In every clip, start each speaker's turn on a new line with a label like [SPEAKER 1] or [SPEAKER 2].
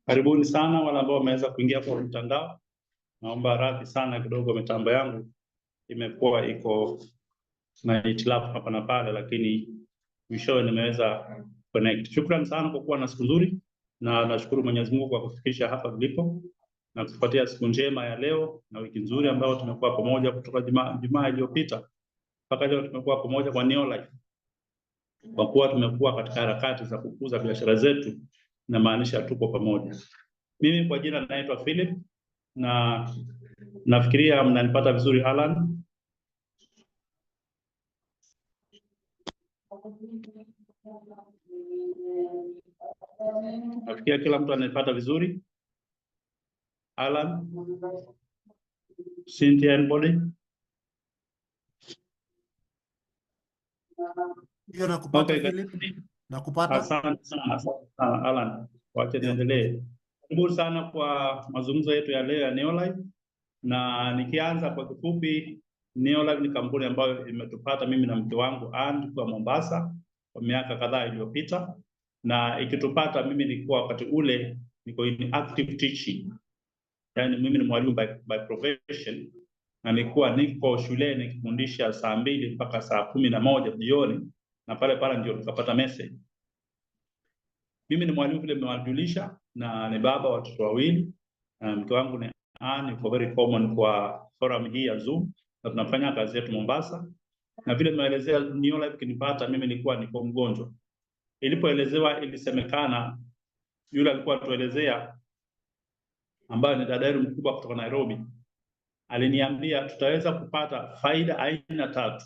[SPEAKER 1] Karibuni sana wale ambao wameweza kuingia kwa mtandao. Naomba radhi sana kidogo, mitambo yangu imekuwa iko na hitilafu hapa na pale, lakini mwishowe nimeweza connect. Shukrani sana kwa kuwa na siku nzuri, na nashukuru Mwenyezi Mungu kwa kufikisha hapa tulipo na kutupatia siku njema ya leo na wiki nzuri ambayo tumekuwa pamoja kutoka Jumaa iliyopita mpaka leo. Tumekuwa pamoja kwa Neolife kwa kuwa tumekuwa katika harakati za kukuza biashara zetu, na maanisha tuko pamoja. Mimi kwa jina naitwa Philip, na nafikiria mnanipata vizuri. Alan, nafikiria kila mtu ananipata vizuri. Alan, Cynthia, anybody?
[SPEAKER 2] Ndio nakupata.
[SPEAKER 1] Okay,
[SPEAKER 2] Philip, nakupata.
[SPEAKER 1] Asante sana Alan, wacha niendelee. Karibu sana kwa mazungumzo yetu ya leo ya Neolife, na nikianza kwa kifupi, Neolife ni kampuni ambayo imetupata mimi na mke wangu Ann kwa Mombasa kwa miaka kadhaa iliyopita, na ikitupata mimi nilikuwa wakati ule niko in active teaching, yani mimi ni mwalimu by profession, na nilikuwa niko shuleni nikifundisha saa 2 mpaka saa 11 jioni, na pale ndio nikapata message. Mimi ni mwalimu vile nimewajulisha, na ni baba watoto wawili, na mke wangu ni Ann, iko very common kwa forum hii ya Zoom, na tunafanya kazi yetu Mombasa. Na vile nimeelezea Neolife kinipata mimi niko mgonjwa. Ilipoelezewa, ilisemekana yule alikuwa atuelezea ambaye ni dada yetu mkubwa kutoka Nairobi, aliniambia tutaweza kupata faida aina 3.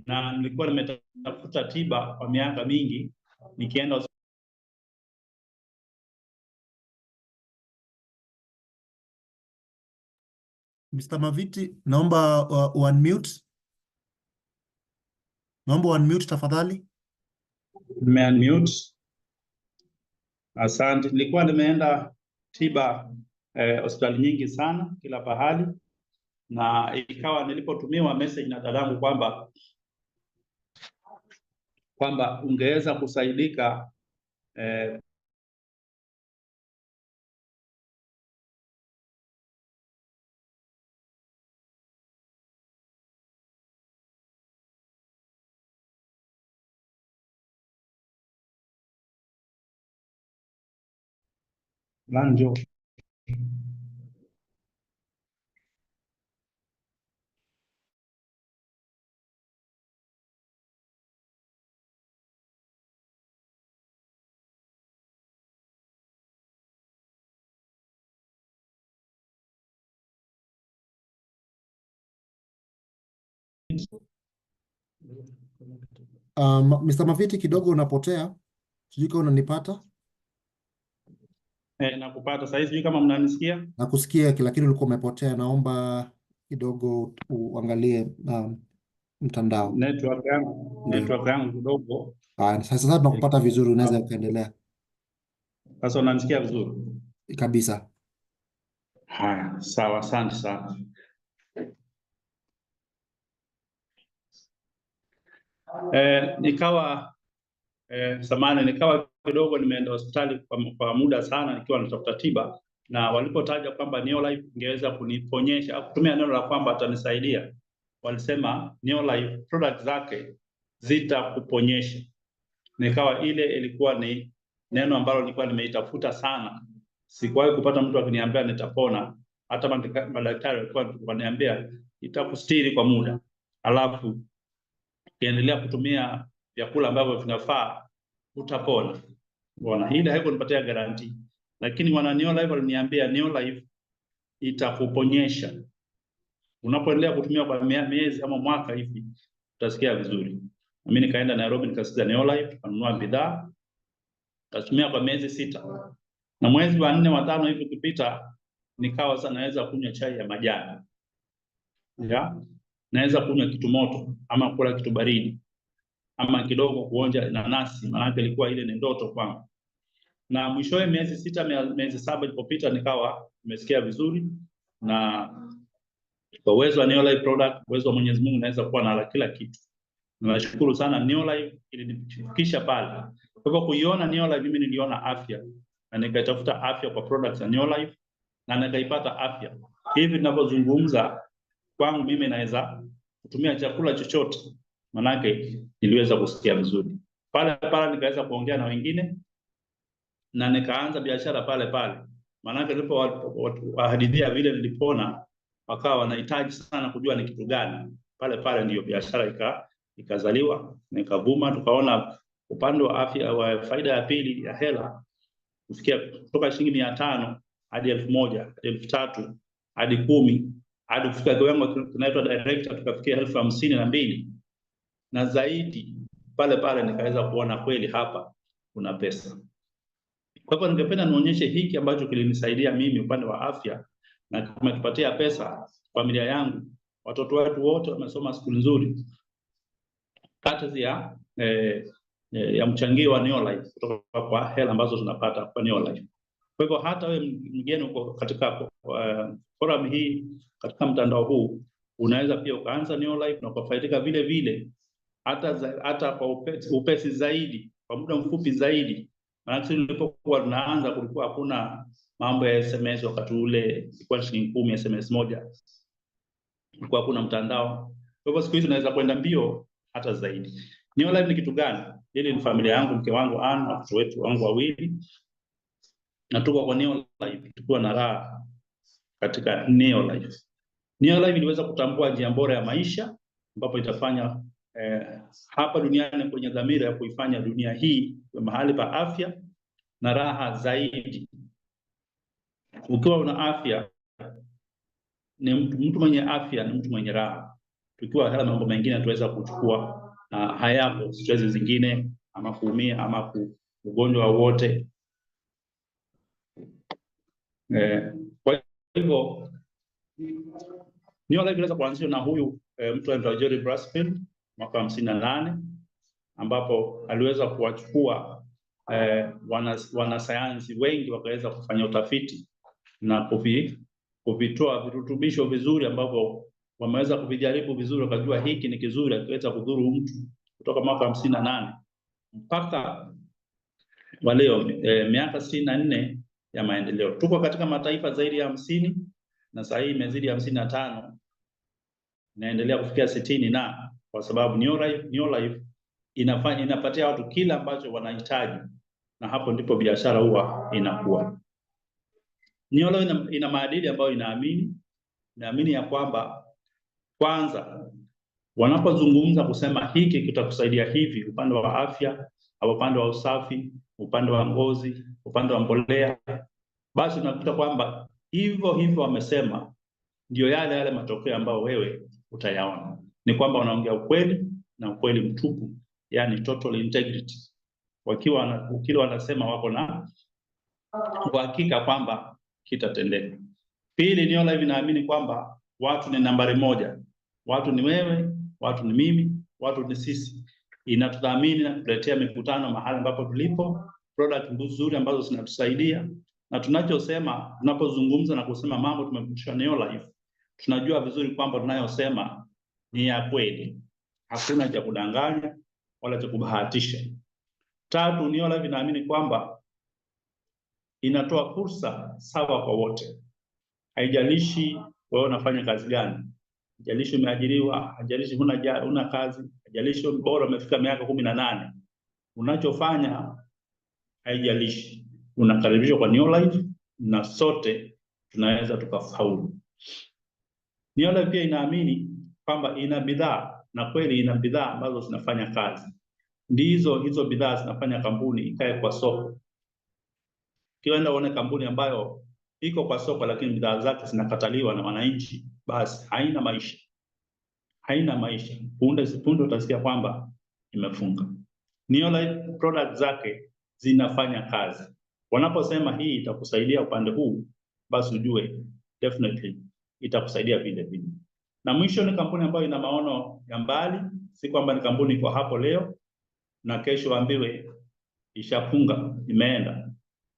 [SPEAKER 1] Na nilikuwa nimetafuta tiba kwa miaka mingi, nikienda
[SPEAKER 2] Mr. Maviti, naomba unmute. Naomba unmute tafadhali.
[SPEAKER 1] Unmute. Asante. Nilikuwa nimeenda tiba hospitali nyingi sana kila pahali, na ikawa nilipotumiwa message na dadangu kwamba ungeweza kusaidika lanjo
[SPEAKER 2] Mr. Maviti, kidogo unapotea. Sijui kama unanipata.
[SPEAKER 1] nakupata sasa hivi, sijui kama mnanisikia.
[SPEAKER 2] Nakusikia, lakini ulikuwa umepotea. Naomba kidogo uangalie mtandao.
[SPEAKER 1] Network yangu kidogo.
[SPEAKER 2] Sasa tunakupata vizuri, unaweza kuendelea.
[SPEAKER 1] Sasa unanisikia vizuri
[SPEAKER 2] Kabisa.
[SPEAKER 1] Haya, sawa, asante sana. Nikawa kidogo nimeenda hospitali kwa muda sana nikiwa natafuta tiba, na walipotaja kwamba Neolife ingeweza kuniponyesha, kutumia neno la kwamba atanisaidia, walisema Neolife product zake zitakuponyesha. Nikawa ile ilikuwa ni neno ambalo nilikuwa nimeitafuta sana. Sikuwahi kupata mtu akiniambia nitapona. Hata madaktari walikuwa wananiambia itakustiri kwa muda, alafu ukiendelea kutumia vyakula ambavyo vinafaa utapona. Bwana, ile haikunipatia guarantee, lakini wana Neolife waliniambia Neolife itakuponyesha. Unapoendelea kutumia kwa miezi ama mwaka hivi utasikia vizuri. Mimi nikaenda Nairobi nikasikiza Neolife, kanunua bidhaa, katumia kwa miezi 6. Na mwezi wa 4 wa 5 hivi kupita, nikawa sasa naweza kunywa chai ya majani. Naweza kunywa kitu moto ama kula kitu baridi ama kidogo kuonja nanasi, maana ilikuwa ile ni ndoto kwangu. Na mwishowe miezi 6 miezi 7 ilipopita, nikawa nimesikia vizuri, na kwa uwezo wa Neolife product, uwezo wa Mwenyezi Mungu, naweza kuwa na kila kitu. Nashukuru sana Neolife ilinifikisha pale. Kwa hivyo kuiona Neolife, mimi niliona afya na nikatafuta afya kwa products za Neolife na nikaipata afya. Hivi ninapozungumza, kwangu mimi naweza kutumia chakula chochote, manake niliweza kusikia vizuri. Pale nikaweza kuongea na wengine na nikaanza biashara pale. Manake nilipowahadithia vile nilipona, wakawa wanahitaji sana kujua ni kitu gani. Pale ndiyo biashara ikazaliwa, nikavuma. Tukaona upande wa afya wa faida ya pili ya hela kufikia kutoka shilingi 500 hadi 1000 hadi 3000 hadi 10 hadi kufika kiwango kinaitwa director, tukafikia 52,000 na zaidi. Pale nikaweza kuona kweli hapa kuna pesa. Kwa hivyo ningependa nionyeshe hiki ambacho kilinisaidia mimi upande wa afya na kumetupatia pesa familia yangu. Watoto wetu wote wamesoma shule nzuri kati ya mchangio wa Neolife kutoka kwa hela ambazo tunapata kwa Neolife. Kwa hivyo hata wewe mgeni uko katika forum hii, katika mtandao huu, unaweza pia ukaanza Neolife na kufaidika vile vile, hata kwa upesi zaidi, kwa muda mfupi zaidi. Maana tulipokuwa tunaanza kulikuwa hakuna mambo ya SMS wakati ule, ilikuwa shilingi 10 SMS moja. Kulikuwa hakuna mtandao. Kwa hivyo siku hizi tunaweza kwenda mbio hata zaidi. Neolife ni kitu gani? Hili ni familia yangu, mke wangu Ann, watoto wetu wangu 2. Na tuko kwa Neolife, tukiwa na raha katika Neolife. Neolife iliweza kutambua njia bora ya maisha ambapo itafanya hapa duniani kwenye dhamira ya kuifanya dunia hii kwa mahali pa afya na raha zaidi. Ukiwa una afya, ni mtu mwenye afya, ni mtu mwenye raha. Tukiwa hela mambo mengine tuweza kuchukua hayapo, stress zingine ama kuumia ama ugonjwa wote. Kwa hivyo Neolife iliweza kuanzishwa na huyu mtu anaitwa Jerry Brassfield mwaka 58, ambapo aliweza kuwachukua wanasayansi wengi wakaweza kufanya utafiti na kuvitoa virutubisho vizuri ambavyo wameweza kuvijaribu vizuri, wakajua hiki ni kizuri, akiweza kudhuru mtu, kutoka mwaka 58 mpaka wa leo, miaka 64 ya maendeleo. Tuko katika mataifa zaidi ya 50 na sasa hii imezidi 55, inaendelea kufikia 60, na kwa sababu Neolife inapatia watu kila ambacho wanahitaji, na hapo ndipo biashara huwa inakuwa. Neolife ina maadili ambayo inaamini ya kwamba, kwanza, wanapozungumza kusema hiki kitakusaidia hivi, upande wa afya au upande wa usafi, upande wa ngozi, upande wa mbolea, basi unakuta kwamba hivyo wamesema ndio yale matokeo ambayo wewe utayaona. Ni kwamba wanaongea ukweli na ukweli mtupu, yani total integrity. Ukiwa wanasema wako na uhakika kwamba kitatendeka. Pili, Neolife inaamini kwamba watu ni nambari moja. Watu ni wewe, watu ni mimi, watu ni sisi. Inatudhamini na kuletea mikutano mahali ambapo tulipo, product nzuri ambazo zinatusaidia, na tunachosema, tunapozungumza na kusema mambo tumefundishwa Neolife, tunajua vizuri kwamba tunayosema ni ya kweli. Hakuna cha kudanganya wala cha kubahatisha. Tatu, Neolife inaamini kwamba inatoa fursa sawa kwa wote. Haijalishi wewe unafanya kazi gani, haijalishi umeajiriwa, haijalishi huna kazi, haijalishi bora umefika miaka 18, unachofanya haijalishi. Unakaribishwa kwa Neolife na sote tunaweza tukafaulu. Neolife pia inaamini kwamba ina bidhaa, na kweli ina bidhaa ambazo zinafanya kazi. Ndizo hizo bidhaa zinafanya kampuni ikae kwa soko. Kienda uone kampuni ambayo iko kwa soko lakini bidhaa zake zinakataliwa na wananchi, basi haina maisha. Haina maisha. Punde utasikia kwamba imefunga. Neolife product zake zinafanya kazi. Wanaposema hii itakusaidia upande huu, basi ujue definitely itakusaidia vile vile. Na mwisho ni kampuni ambayo ina maono ya mbali, si kwamba ni kampuni iko hapo leo na kesho waambiwe ishafunga, imeenda.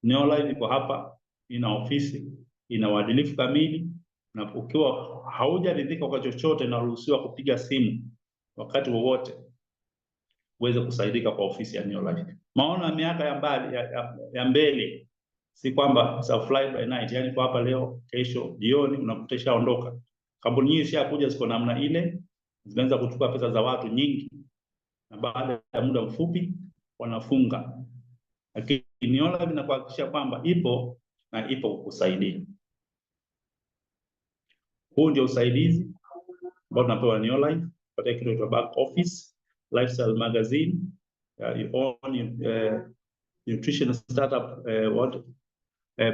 [SPEAKER 1] Neolife iko hapa, ina ofisi, ina uadilifu kamili, na ukiwa haujaridhika kwa chochote, unaruhusiwa kupiga simu wakati wowote uweze kusaidika kwa ofisi ya Neolife. Maono ya miaka ya mbali ya mbele, si kwamba it's a fly by night, yani kwa hapa leo kesho jioni unakuta ishaondoka. Kampuni nyingi zishakuja ziko namna ile, zinaanza kuchukua pesa za watu nyingi na baada ya muda mfupi wanafunga. Lakini Neolife inakuhakikisha kwamba ipo na ipo kukusaidia. Huu ndio usaidizi ambao tunapewa Neolife katika kitu cha back office, lifestyle magazine, you own nutrition startup,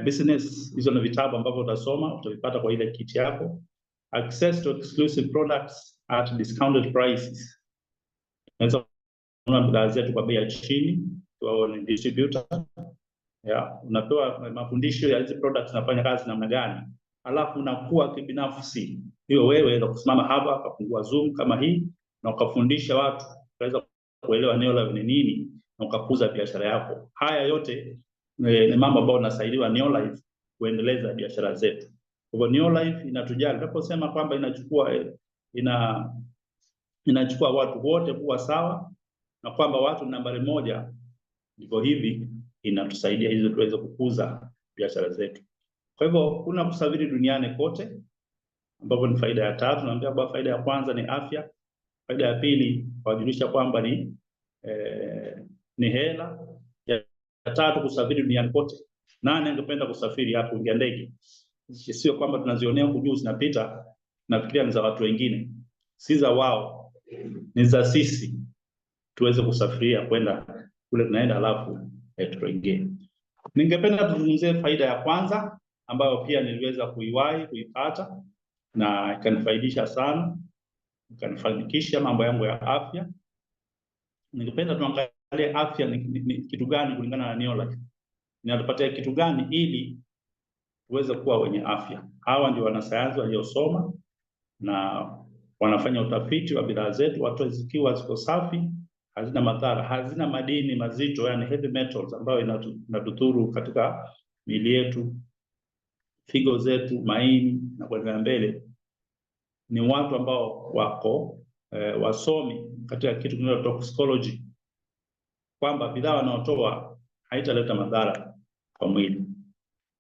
[SPEAKER 1] business. Hizo ni vitabu ambavyo utasoma, utavipata kwa ile kit yako. Access to exclusive products at discounted prices. Unaweza kununua bidhaa zetu kwa bei ya chini, kwa ni distributor. Unapewa mafundisho ya hizi products zinafanya kazi namna gani. Alafu unakuwa kibinafsi. Hiyo wewe unaweza kusimama hapa ukafungua Zoom kama hii na ukafundisha watu, unaweza kuelewa Neolife ni nini na ukakuza biashara yako. Haya yote ni mambo ambayo tunasaidiwa Neolife kuendeleza biashara zetu. Kwa hivyo Neolife inatujali. Tunaposema kwamba inachukua watu wote kuwa sawa na kwamba watu nambari moja, ndivyo hivi inatusaidia hizo tuweze kukuza biashara zetu. Kwa hivyo kuna kusafiri duniani kote, ambapo ni faida ya tatu. Naambia kwamba faida ya kwanza ni afya, faida ya pili kujulisha kwamba ni hela, ya tatu kusafiri duniani kote. Nani angependa kusafiri hapo ingia ndege? Sio kwamba tunazionea huku juu zinapita, nafikiria ni za watu wengine, si za wao, ni za sisi tuweze kusafiria kwenda kule tunaenda, alafu tuingie. Ningependa tuzungumzie faida ya kwanza ambayo pia niliweza kuipata na ikanifaidisha sana, ikanifanikisha mambo yangu ya afya. Ningependa tuangalie afya ni kitu gani kulingana na Neolife. Inatupatia kitu gani ili tuweze kuwa wenye afya. Hawa ndio wanasayansi waliosoma na wanafanya utafiti wa bidhaa zetu, watu zikiwa ziko safi, hazina madhara, hazina madini mazito, yani heavy metals ambayo inatudhuru katika miili yetu, figo zetu, maini na kwenda mbele. Ni watu ambao wako wasomi katika kitu kinaitwa toxicology, kwamba bidhaa wanaotoa haitaleta madhara kwa mwili.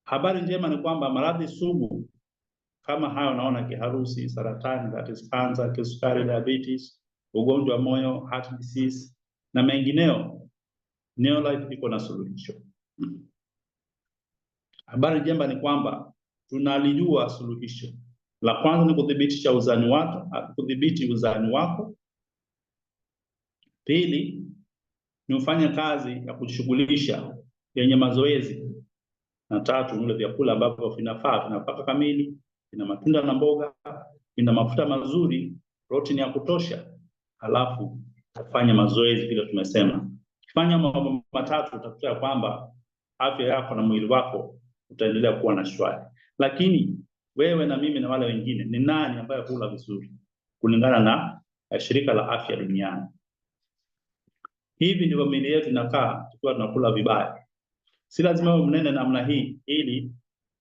[SPEAKER 1] Habari njema ni kwamba maradhi sugu kama hayo unaona, kiharusi, saratani, that is cancer, kisukari, diabetes, ugonjwa wa moyo, heart disease na mengineo, Neolife iko na suluhisho. Habari njema ni kwamba tunalijua suluhisho. La kwanza ni kudhibiti uzani wako. Pili ni ufanye kazi ya kushughulisha yenye mazoezi. Na tatu ni ule vyakula ambavyo vinafaa, vinapaka kamili, vina matunda na mboga, vina mafuta mazuri, protein ya kutosha, halafu ufanye mazoezi vile tumesema. Ukifanya mambo matatu utakuta kwamba afya yako na mwili wako utaendelea kuwa na shwari. Lakini wewe na mimi na wale wengine, ni nani ambaye hula vizuri kulingana na shirika la afya duniani? Hivi ndivyo miili yetu inakaa tukiwa tunakula vibaya. Si lazima uwe mnene namna hii ili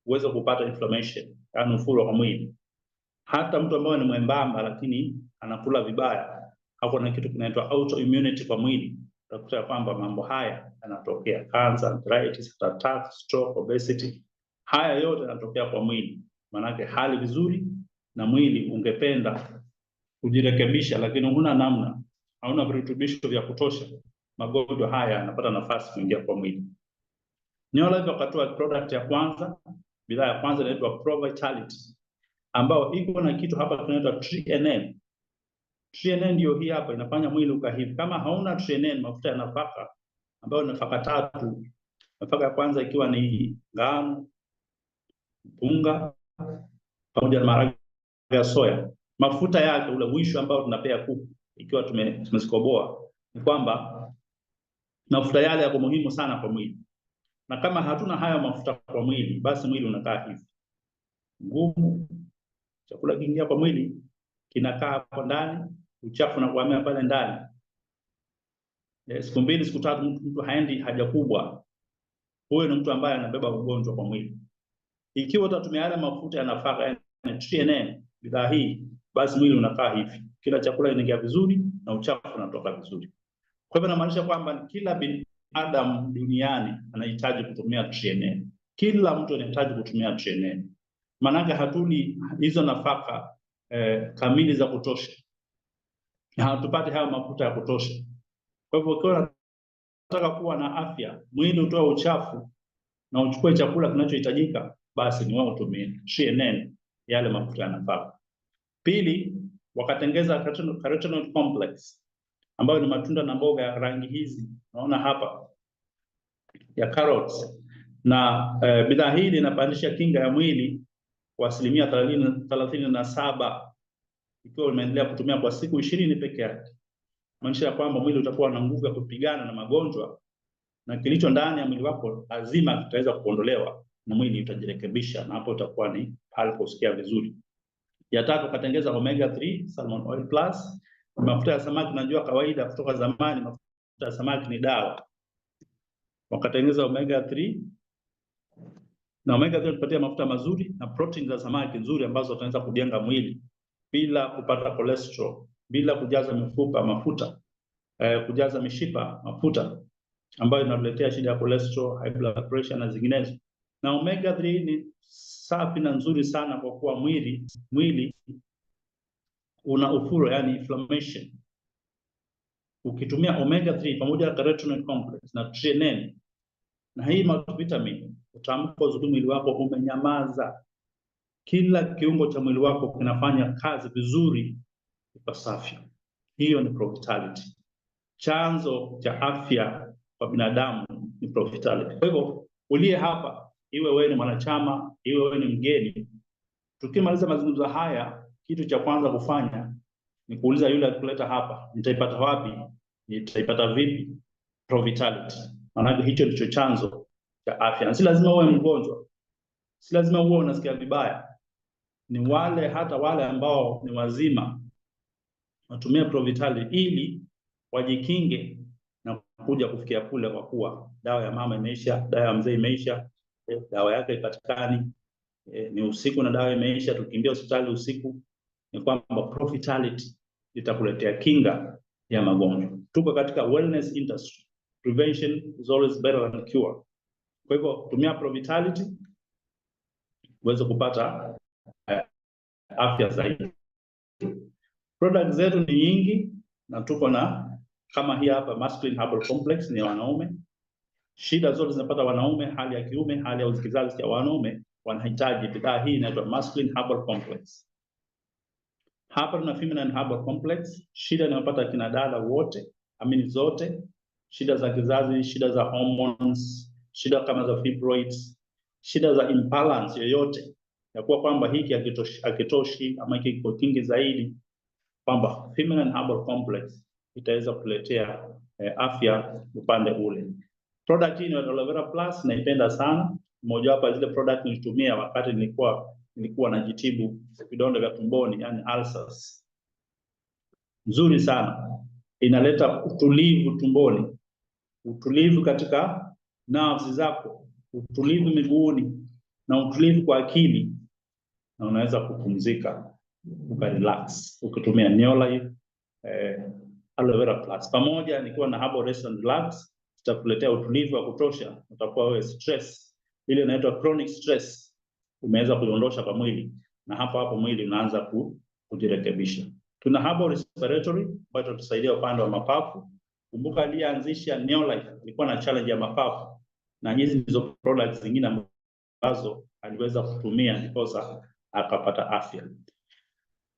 [SPEAKER 1] uweze kupata inflammation, yani ufuro kwa mwili. Hata mtu ambaye ni mwembamba lakini anakula vibaya, hapo na kitu kinaitwa autoimmunity kwa mwili, utakuta kwamba mambo haya yanatokea: cancer, arthritis, attack, stroke, obesity. Haya yote yanatokea kwa mwili. Manake hali vizuri na mwili ungependa kujirekebisha, lakini huna namna, hauna virutubisho vya kutosha, magonjwa haya yanapata nafasi kuingia kwa mwili. Neolife wakatoa product ya kwanza, bidhaa ya kwanza inaitwa Pro Vitality, ambao iko na kitu hapa tunaitwa TreeNN. TreeNN ndio hii hapa, inafanya mwili ukahivi. Kama hauna TreeNN, mafuta ya nafaka ambayo ni nafaka tatu, nafaka ya kwanza ikiwa ni ngano, mpunga pamoja na maharagwe ya soya, mafuta yake ule mwisho ambao tunapea kuku ikiwa tumezikoboa, ni kwamba mafuta yale yako muhimu sana kwa mwili. Na kama hatuna haya mafuta kwa mwili, basi mwili unakaa hivi ngumu. Chakula kiingia kwa mwili kinakaa hapo ndani, uchafu na kuhamia pale ndani. Siku 2 siku 3 mtu haendi haja kubwa, huyo ni mtu ambaye anabeba ugonjwa kwa mwili. Ikiwa utatumia yale mafuta ya nafaka, yani TNN, bidhaa hii, basi mwili unakaa hivi, kila chakula inaingia vizuri na uchafu unatoka vizuri. Kwa hivyo inamaanisha kwamba kila binadamu duniani anahitaji kutumia TNN. Kila mtu anahitaji kutumia TNN. Maana hatuli hizo nafaka kamili za kutosha, na hatupati haya mafuta ya kutosha. Kwa hivyo ukiwa unataka kuwa na afya, mwili utoe uchafu na uchukue chakula kinachohitajika, basi ni wewe utumie TNN, yale mafuta ya nafaka. Pili, wakatengeza carotenoid complex, ambayo ni matunda na mboga ya rangi hizi naona hapa ya carrots, na bidhaa hii inapandisha kinga ya mwili kwa 37% ikiwa umeendelea kutumia kwa siku 20 peke yake. Maanisha kwamba mwili utakuwa na nguvu ya kupigana na magonjwa, na kilicho ndani ya mwili wako lazima kitaweza kuondolewa na mwili utajirekebisha, na hapo utakuwa ni pale kusikia vizuri. Ya tatu, katengeza omega 3 salmon oil plus, mafuta ya samaki. Najua kawaida kutoka zamani mafuta ya samaki ni dawa, wakatengeza omega 3, na omega 3 tupatia mafuta mazuri na protein za samaki nzuri ambazo tunaweza kujenga mwili bila kupata cholesterol, bila kujaza mifupa mafuta, kujaza mishipa mafuta ambayo inaletea shida ya cholesterol, high blood pressure na zinginezo. Na omega 3 ni safi na nzuri sana kwa kuwa mwili una ufuro, yani inflammation. Ukitumia omega 3 pamoja na carotenoid complex na TNN na hii multivitamin, utaamka uzuri mwili wako umenyamaza. Kila kiungo cha mwili wako kinafanya kazi vizuri ipasavyo. Hiyo ni Provitality. Chanzo cha afya kwa binadamu ni Provitality. Kwa hivyo uliye hapa, iwe wewe ni mwanachama, iwe wewe ni mgeni, tukimaliza mazungumzo haya, kitu cha kwanza kufanya ni kuuliza yule alikuleta hapa, nitaipata wapi? Nitaipata vipi Provitality? Maana hicho ndicho chanzo cha afya. Na si lazima uwe mgonjwa, si lazima uwe unasikia vibaya. Ni hata wale ambao ni wazima watumia Provitality ili wajikinge na kuja kufikia kule, kwa kuwa dawa ya mama imeisha, dawa ya mzee imeisha, dawa yake ipatikani, ni usiku na dawa imeisha, tukimbia hospitali usiku. Ni kwamba Provitality itakuletea kinga ya magonjwa. Tuko katika wellness industry. Prevention is always better than cure. Kwa hivyo tumia Provitality uweze kupata afya zaidi. Products zetu ni nyingi, na tuko na kama hii hapa Masculine Herbal Complex, ni wanaume. Shida zote zinapata wanaume, hali ya kiume, hali ya kizazi cha wanaume wanahitaji bidhaa hii inaitwa Masculine Herbal Complex. Hapa tuna Feminine Herbal Complex, shida inapata kina dada wote, amini zote, shida za kizazi, shida za hormones, shida kama za fibroids, shida za imbalance yoyote, ya kuwa kwamba hiki hakitoshi ama hiki kiko kingi zaidi, kwamba Feminine Herbal Complex itaweza kuletea afya upande ule. Product hii ni Aloe Vera Plus, naipenda sana. Mmoja wapo zile product nilitumia wakati nilikuwa najitibu vidonda vya tumboni, yani ulcers. Nzuri sana. Inaleta utulivu tumboni, utulivu katika nerves zako, utulivu miguuni na utulivu kwa akili, na unaweza kupumzika ukarelax ukitumia Neolife Aloe Vera Plus. Pamoja nikiwa na Herbal Rest and Relax, itakuletea utulivu wa kutosha. Utakuwa wewe stress ile inaitwa chronic stress umeweza kuiondosha kwa mwili, na hapo mwili unaanza kujirekebisha. Tuna Herbal Respiratory ambayo itatusaidia upande wa mapafu. Kumbuka aliyeanzisha Neolife alikuwa na challenge ya mapafu, na hizi ndizo products zingine ambazo aliweza kutumia ndiposa akapata afya.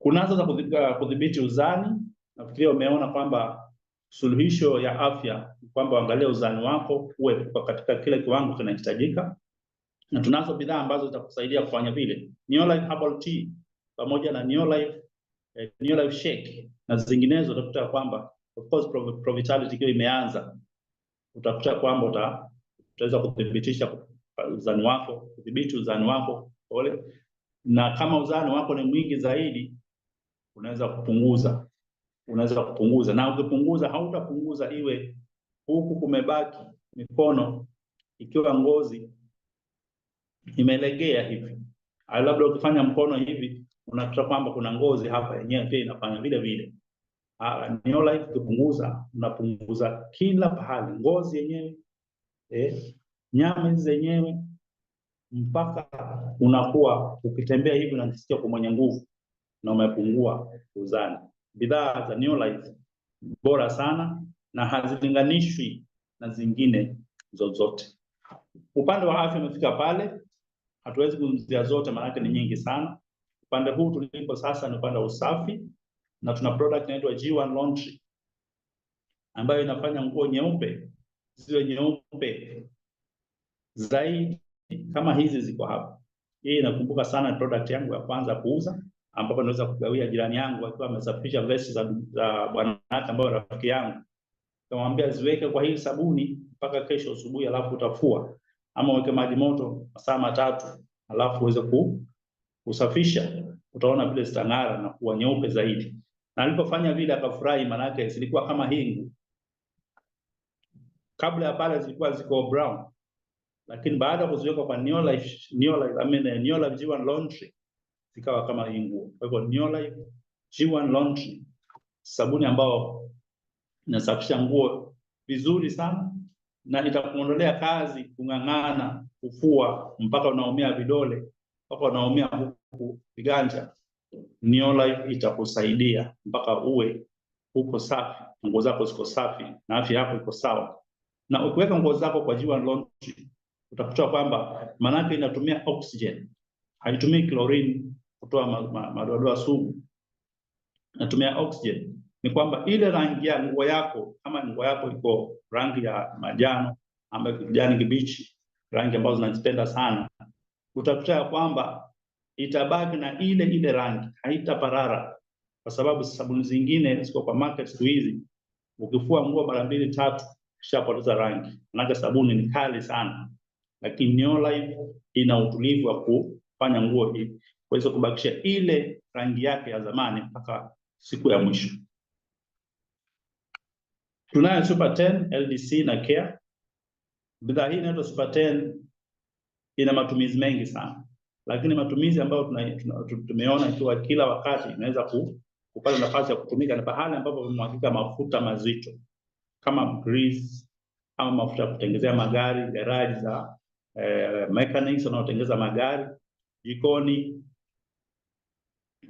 [SPEAKER 1] Kunazo za kudhibiti uzani. Nafikiri umeona kwamba suluhisho ya afya ni kwamba angalia uzani wako uwe katika kile kiwango kinahitajika, na tunazo bidhaa ambazo zitakusaidia kufanya vile. Neolife Herbal Tea pamoja na Neolife Shake na zinginezo, utakuta kwamba of course Provitality ikiwa imeanza, utakuta kwamba Utaweza kudhibitisha uzani wako, kudhibiti uzani wako pole, na kama uzani wako ni mwingi zaidi unaweza kupunguza. Na ukipunguza hautapunguza iwe huku kumebaki mikono ikiwa ngozi imelegea hivi. Labda ukifanya mkono hivi unakuta kwamba kuna ngozi hapa yenyewe pia inafanya vile vile. Neolife ukipunguza, unapunguza kila pahali, ngozi yenyewe, nyama zenyewe, mpaka unakuwa ukitembea hivi unajisikia kwa mwenye nguvu na umepungua uzani. Bidhaa za Neolife bora sana na hazilinganishwi na zingine zozote. Upande wa afya umefika pale, hatuwezi kuzungumzia zote maana ni nyingi sana. Upande huu tulipo sasa ni upande wa usafi, na tuna product inaitwa G1 Laundry ambayo inafanya nguo nyeupe ziwe nyeupe zaidi kama hizi ziko hapa. Hii nakumbuka sana product yangu ya kwanza kuuza, ambapo naweza kugawia jirani yangu akiwa amesafisha vesti za bwana yake ambaye rafiki yangu. Nikamwambia ziweke kwa hii sabuni mpaka kesho asubuhi, alafu utafua, ama weke maji moto masaa 3 alafu uweze kusafisha, utaona vile zitang'ara na kuwa nyeupe zaidi. Na alipofanya vile akafurahi, maana yake zilikuwa kama hingu. Kabla ya pale zilikuwa ziko brown, lakini baada ya kuziweka kwa Neolife G1 Laundry zikawa kama hingu. Kwa hivyo Neolife G1 Laundry, sabuni ambao inasafisha nguo vizuri sana na itakuondolea kazi kung'ang'ana kufua mpaka unaumia vidole, mpaka unaumia huku viganja. Neolife itakusaidia mpaka uwe uko safi, nguo zako ziko safi na afya yako iko sawa. Na ukiweka nguo zako kwa G1 Laundry utakuta kwamba manake inatumia oxygen, haitumii chlorine kutoa madoadoa sumu, inatumia oxygen. Ni kwamba ile rangi ya nguo yako, kama nguo yako iko rangi ya majano ama kijani kibichi, rangi ambazo zinazipenda sana, utakuta kwamba itabaki na ile rangi, haitaparara, kwa sababu sabuni zingine ziko kwa market siku hizi, ukifua nguo mara 2-3 ishapoteza rangi, maana sabuni ni kali sana. Lakini Neolife ina utulivu wa kufanya nguo hii kuweza kubakisha ile rangi yake ya zamani mpaka siku ya mwisho. Tunayo Super 10 LDC na Care. Bidhaa hii inaitwa Super 10 ina matumizi mengi sana, lakini matumizi ambayo tumeona ikiwa kila wakati inaweza kupata nafasi ya kutumika na pahali ambapo vimemwagika mafuta mazito kama grease ama mafuta ya kutengenezea magari, garage za mechanics wanaotengeneza magari, jikoni,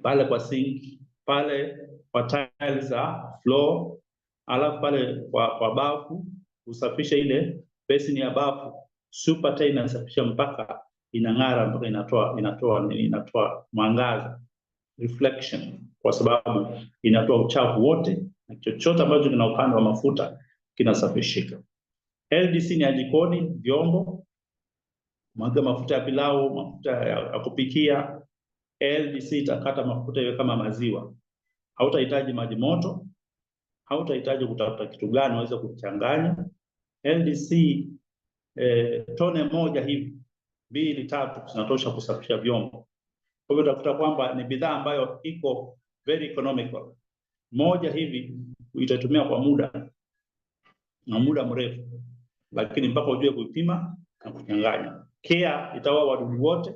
[SPEAKER 1] pale kwa sink, pale kwa tiles za floor, alafu pale kwa bafu usafisha ile basin ya bafu. Super 10 inasafisha mpaka inang'ara, mpaka inatoa mwangaza, reflection, kwa sababu inatoa uchafu wote na chochote ambacho kina upande wa mafuta kinasafishika. LDC ni ya jikoni, vyombo, mwaga mafuta ya pilau, mafuta ya kupikia. LDC itakata mafuta iwe kama maziwa. Hautahitaji maji moto, hautahitaji kutafuta kitu gani uweze kuchanganya. LDC tone moja hivi 2-3 zinatosha kusafisha vyombo. Kwa hivyo utakuta kwamba ni bidhaa ambayo iko very economical. Moja hivi itatumia kwa muda mrefu, lakini mpaka ujue kuipima na kuchanganya. Care itaua wadudu wote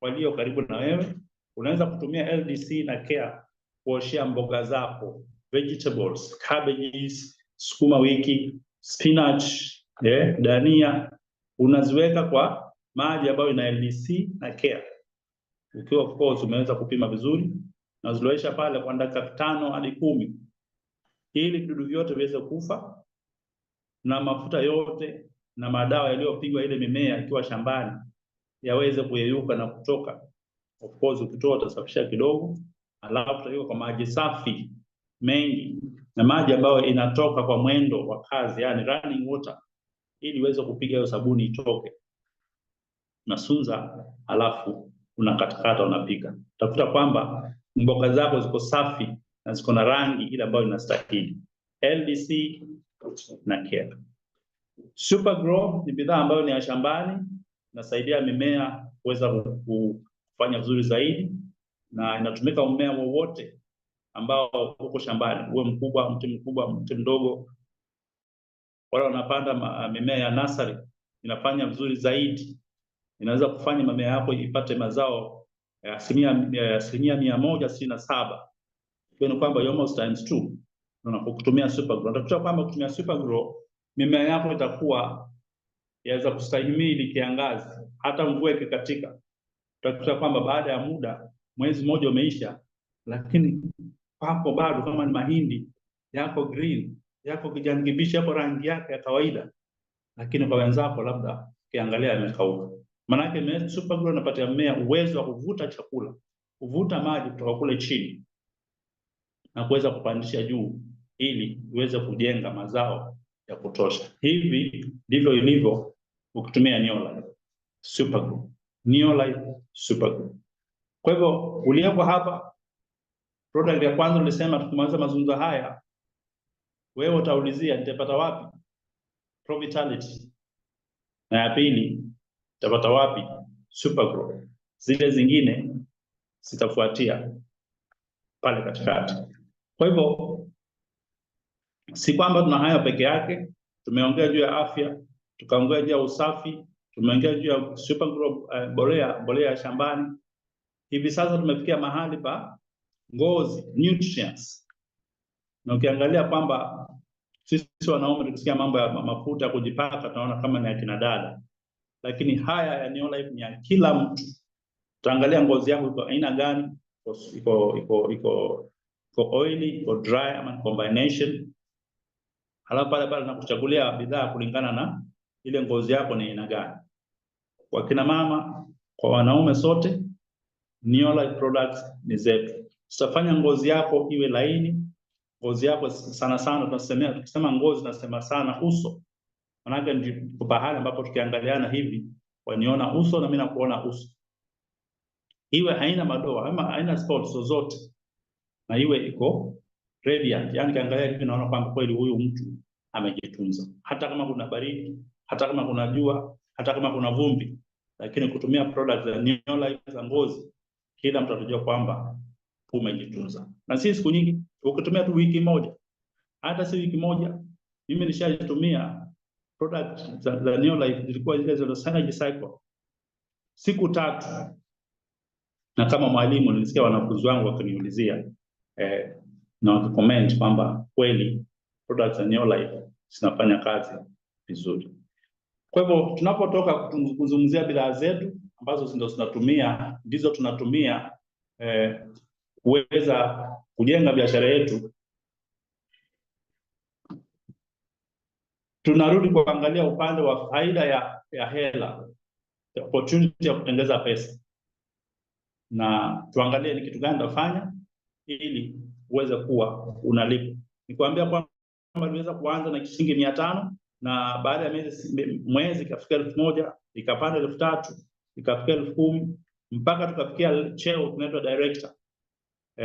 [SPEAKER 1] walio karibu na wewe. Unaweza kutumia LDC na Care kuoshea mboga zako, vegetables, cabbages, sukuma wiki, spinach, dania. Unaziweka kwa maji ambayo ina LDC na Care. Ukiwa of course umeweza kupima vizuri, na zilowesha pale kwa dakika 5 hadi 10 ili vidudu vyote viweze kufa na mafuta yote na madawa yaliyopigwa ile mimea ikiwa shambani yaweze kuyeyuka na kutoka. Of course ukitoa utasafisha kidogo, alafu utaweka kwa maji safi mengi na maji ambayo inatoka kwa mwendo wa kazi, yani running water, ili iweze kupiga hiyo sabuni itoke. Nasunza, alafu unakatakata, unapika. Utakuta kwamba mboga zako ziko safi na ziko na rangi ile ambayo inastahili. LDC na Care. Super Grow ni bidhaa ambayo ni ya shambani, inasaidia mimea kuweza kufanya vizuri zaidi, na inatumika mmea wowote ambao uko shambani, uwe mkubwa, mti mdogo. Wale wanapanda mimea ya nursery, inafanya vizuri zaidi, inaweza kufanya mimea yako ipate mazao ya asilimia 167. Hiyo ni kwamba almost times 2 unapotumia Super Grow. Utakuta kwamba kutumia Super Grow mimea yako itakuwa yaweza kustahimili kiangazi, hata mvua ikikatika. Utakuta kwamba baada ya muda, mwezi mmoja umeisha, lakini hapo bado kama ni mahindi yako green, yako kijani kibichi, hapo rangi yake ya kawaida, lakini kwa wenzako labda kiangalia yamekauka. Maana yake Super Grow inapatia mmea uwezo wa kuvuta chakula, kuvuta maji kutoka kule chini na kuweza kupandisha juu ili uweze kujenga mazao ya kutosha. Hivi ndivyo ilivyo ukitumia Neolife Super Grow. Neolife Super Grow. Kwa hivyo ulioko hapa, product ya kwanza nilisema tukimaliza mazungumzo haya, wewe utaulizia nitapata wapi Pro Vitality, na ya pili nitapata wapi Super Grow. Zile zingine zitafuatia pale katikati. Kwa hivyo si kwamba tuna haya peke yake, tumeongea juu ya afya, tukaongea juu ya usafi, tumeongea juu ya Super Grow, mbolea ya shambani. Hivi sasa tumefikia mahali pa ngozi, nutrients. Na ukiangalia kwamba sisi wanaume tukisikia mambo ya mafuta ya kujipaka tunaona kama ni ya kina dada, lakini haya ya Neolife ni ya kila mtu. Utaangalia ngozi yako iko aina gani, iko oily, iko dry ama combination. Halafu pale nakuchagulia bidhaa kulingana na ile ngozi yako ni aina gani. Kwa kina mama, kwa wanaume sote, Neolife products ni zetu. Tutafanya ngozi yako iwe laini, ngozi yako sana tukisema ngozi tunasema sana uso. Maana ndipo pahali ambapo tukiangaliana hivi, waniona uso na mimi nakuona uso. Iwe haina madoa ama haina spots zozote, na iwe iko radiant, yani kiangalia hivi naona kwamba kweli huyu mtu amejitunza, hata kama kuna baridi, hata kama kuna jua, hata kama kuna vumbi. Lakini kutumia products za Neolife za ngozi, kila mtu atajua kwamba umejitunza. Na si siku nyingi, ukitumia tu wiki moja, hata si wiki moja, mimi nishajitumia products za Neolife, zilikuwa zile za Synergy Cycle siku 3. Na kama mwalimu nilisikia wanafunzi wangu wakiniulizia na wakicomment kwamba kweli products za Neolife zinafanya kazi vizuri. Kwa hivyo tunapotoka kuzungumzia bidhaa zetu ambazo ndizo tunatumia kuweza kujenga biashara yetu, tunarudi kuangalia upande wa faida ya hela, opportunity ya kutengeneza pesa, na tuangalie ni kitu gani tutafanya ili uweze kuwa unalipa. Nikwambia kwamba niweza kuanza na shilingi 500, na baada ya mwezi ikafika 1000, ikapanda 3000, ikafika 10000, mpaka tukafikia cheo tunaitwa director,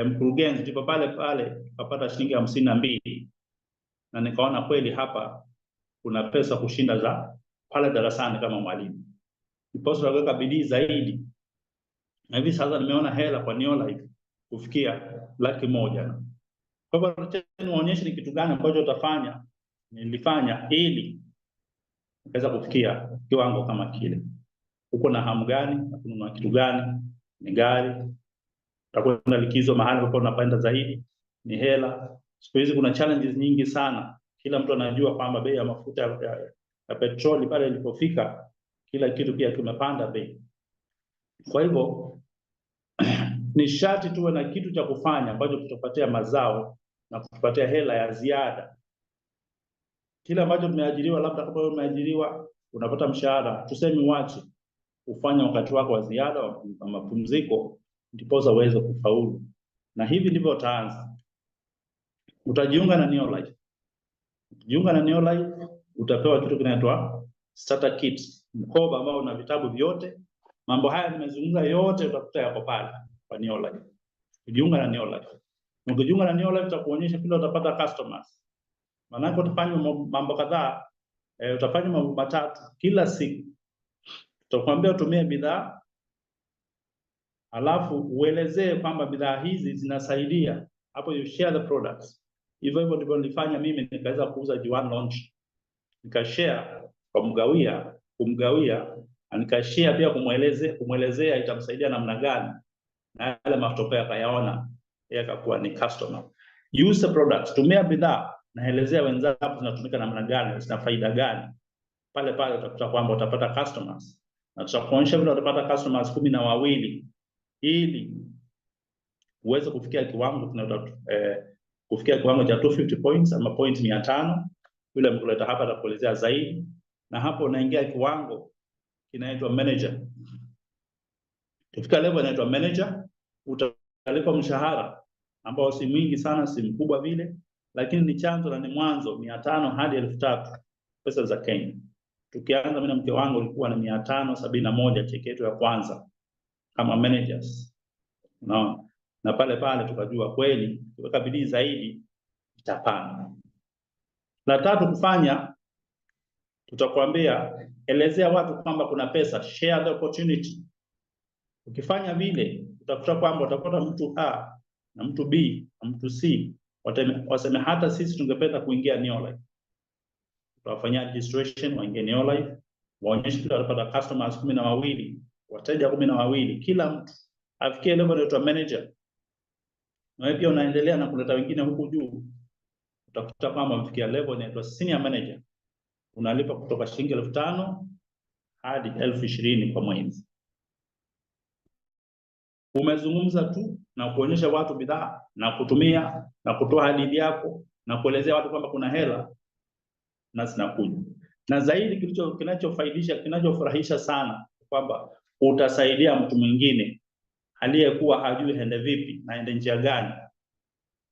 [SPEAKER 1] mkurugenzi. Ndipo pale tukapata shilingi 52, na nikaona kweli hapa kuna pesa kushinda za pale darasani kama mwalimu. Ndipo tukaweka bidii zaidi, na hivi sasa nimeona hela kwa Neolife kufikia 100,000. Kwa hivyo nionyeshe ni kitu gani ambacho nilifanya ili nikaweza kufikia kiwango kama kile. Uko na hamu gani? Ununua kitu gani? Ni gari? Utakwenda likizo mahali ambapo unapenda zaidi? Ni hela? Siku hizi kuna challenges nyingi sana. Kila mtu anajua kwamba bei ya mafuta ya petroli pale ilipofika, kila kitu pia kimepanda bei. Kwa hivyo ni sharti tuwe na kitu cha kufanya ambacho kitapatia mazao na kutupatia hela ya ziada. Kile ambacho tumeajiriwa, labda kama umeajiriwa unapata mshahara, tuseme uache ufanye wakati wako wa ziada wa mapumziko, ndipo uweze kufaulu. Na hivi ndivyo utaanza. Utajiunga na Neolife. Ukijiunga na Neolife utapewa kitu kinaitwa starter kit, mkoba ambao una vitabu vyote. Mambo haya nimezungumza yote utakuta yako pale kwa Neolife. Ukijiunga na Neolife. Ukijiunga na Neolife utakuonyesha vile utapata customers. Maana utafanya mambo kadhaa Utafanya mambo matatu kila siku. Tutakwambia utumie bidhaa, alafu uelezee kwamba bidhaa hizi zinasaidia. Hapo you share the products. Hivyo ndivyo nilifanya mimi, nikaweza kuuza G1 launch. Nikashare kwa kumgawia, na nikashare pia kumwelezea itamsaidia namna gani, na yale matokeo yakayaona, yeye akakuwa ni customer. Use the products, tumia bidhaa, naelezea wenzako zinatumika namna gani, zina faida gani. Pale utakuta kwamba utapata customers, na tutakuonyesha vile utapata customers 12 ili uweze kufikia kiwango kufikia kiwango cha 250 points ama point 500. Yule mkuleta hapa atakuelezea zaidi, na hapo unaingia kiwango kinaitwa manager. Ukifika level inaitwa manager, utalipa mshahara ambao si mwingi sana, si mkubwa vile, lakini ni chanzo na ni mwanzo 500 hadi 1000 pesa za Kenya. Tukianza mimi na mke wangu ilikuwa ni 571 cheki yetu ya kwanza kama managers. Unaona? Na pale tukajua kweli tuweka bidii zaidi itapanda. La tatu kufanya, tutakwambia elezea watu kwamba kuna pesa, share the opportunity. Ukifanya vile utakuta kwamba utapata mtu A na mtu B na mtu C waseme hata sisi tungependa kuingia Neolife. Tutawafanyia registration waingie Neolife, waonyeshe kila watapata customers 12, wateja 12, kila mtu afikie level inaitwa manager. Na wewe pia unaendelea na kuleta wengine huku juu, utakuta kwamba umefikia level inaitwa senior manager. Unalipa kutoka shilingi 5,000 hadi 20,000 kwa mwezi. Umezungumza tu na kuonyesha watu bidhaa na kutumia na kutoa hadithi yako na kuelezea watu kwamba kuna hela na zinakuja. Na zaidi kinachofurahisha sana kwamba utasaidia mtu mwingine aliyekuwa hajui ende vipi na ende njia gani,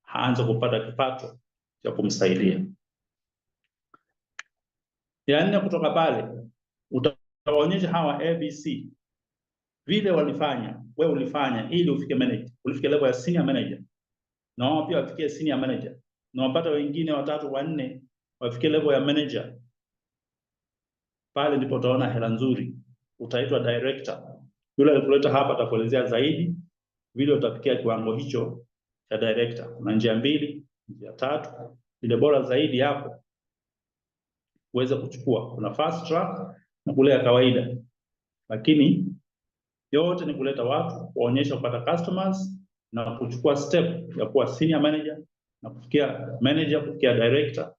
[SPEAKER 1] haanze kupata kipato cha kumsaidia. Ya nne, kutoka pale utawaonyesha hawa ABC vile walifanya, wewe ulifanya ili ufike manager, ulifike level ya senior manager. Na wao pia wafikie senior manager. Na wapata wengine 3 4 wafikie level ya manager. Pale ndipo utaona hela nzuri. Utaitwa director. Yule alikuleta hapa atakuelezea zaidi vile utafikia kiwango hicho cha director. Kuna njia 2, njia 3. Ile bora zaidi hapo uweze kuchukua. Kuna fast track na kule ya kawaida. Lakini yote ni kuleta watu, kuonyesha kupata customers na kuchukua step ya kuwa senior manager na kufikia manager, kufikia director.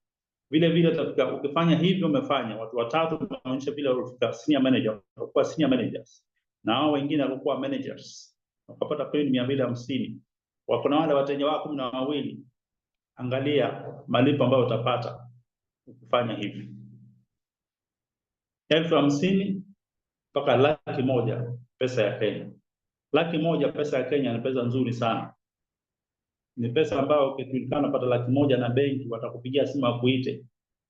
[SPEAKER 1] Vile utafika, ukifanya hivyo umefanya watu 3 tunaonyesha vile utafika senior manager, utakuwa senior managers. Na hao wengine walikuwa managers. Wakapata point 250. Wako na wale wateja wako 12. Angalia malipo ambayo utapata ukifanya hivi. 50,000 mpaka 100,000 pesa ya Kenya. 100,000 pesa ya Kenya ni pesa nzuri sana. Ni pesa ambayo ukijulikana unapata 100,000 na benki watakupigia simu wakuite.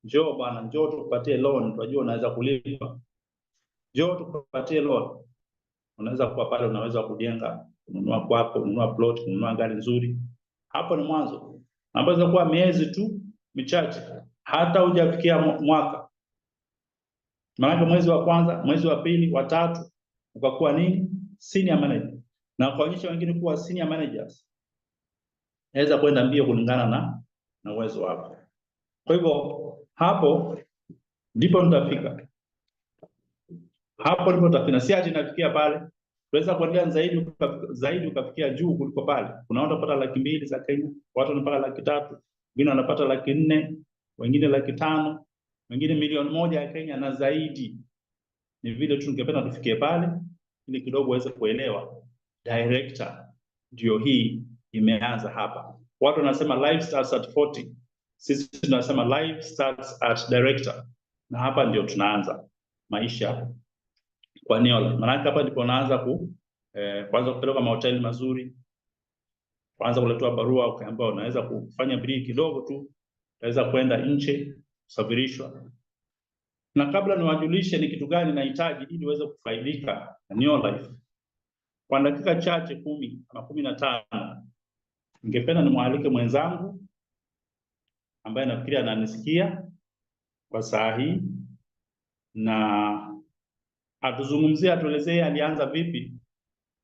[SPEAKER 1] Njoo bwana, njoo tukupatie loan, tunajua unaweza kulipa. Njoo tukupatie loan. Unaweza kuwa pale, unaweza kujenga, kununua kwako, kununua plot, kununua gari nzuri. Hapo ni mwanzo. Unaweza kuwa miezi tu michache, hata hujafikia mwaka. Maana mwezi wa kwanza, mwezi wa pili, wa tatu ukakuwa nini? Senior manager. Na kuonyesha wengine kuwa senior managers. Naweza kwenda mbio kulingana na uwezo wako. Kwa hivyo hapo ndipo nitafika. Hapo ndipo nitafika. Si ati nafikia pale. Tunaweza kuendelea zaidi ukafikia juu kuliko pale. Kuna watu wanapata 200,000 za Kenya, watu wanapata 300,000, wengine wanapata 400,000, wengine 500,000, wengine 1,000,000 ya Kenya na zaidi. Ni vile tu ningependa tufikie pale ili kidogo uweze kuelewa director ndio hii imeanza hapa. Watu wanasema life starts at 40. Sisi tunasema life starts at director. Na hapa ndio tunaanza maisha kwa Neolife. Maana hapa ndipo naanza kwanza kupeleka mahoteli mazuri. Kwanza kuletewa barua ukaambiwa unaweza kufanya bidii kidogo tu, unaweza kwenda nje kusafirishwa. Na kabla niwajulishe ni kitu gani nahitaji ili uweze kufaidika na Neolife, kwa dakika chache 10 ama 15 ningependa nimwalike mwenzangu ambaye nafikiria ananisikia kwa saa hii, na atuzungumzie, atuelezee alianza vipi,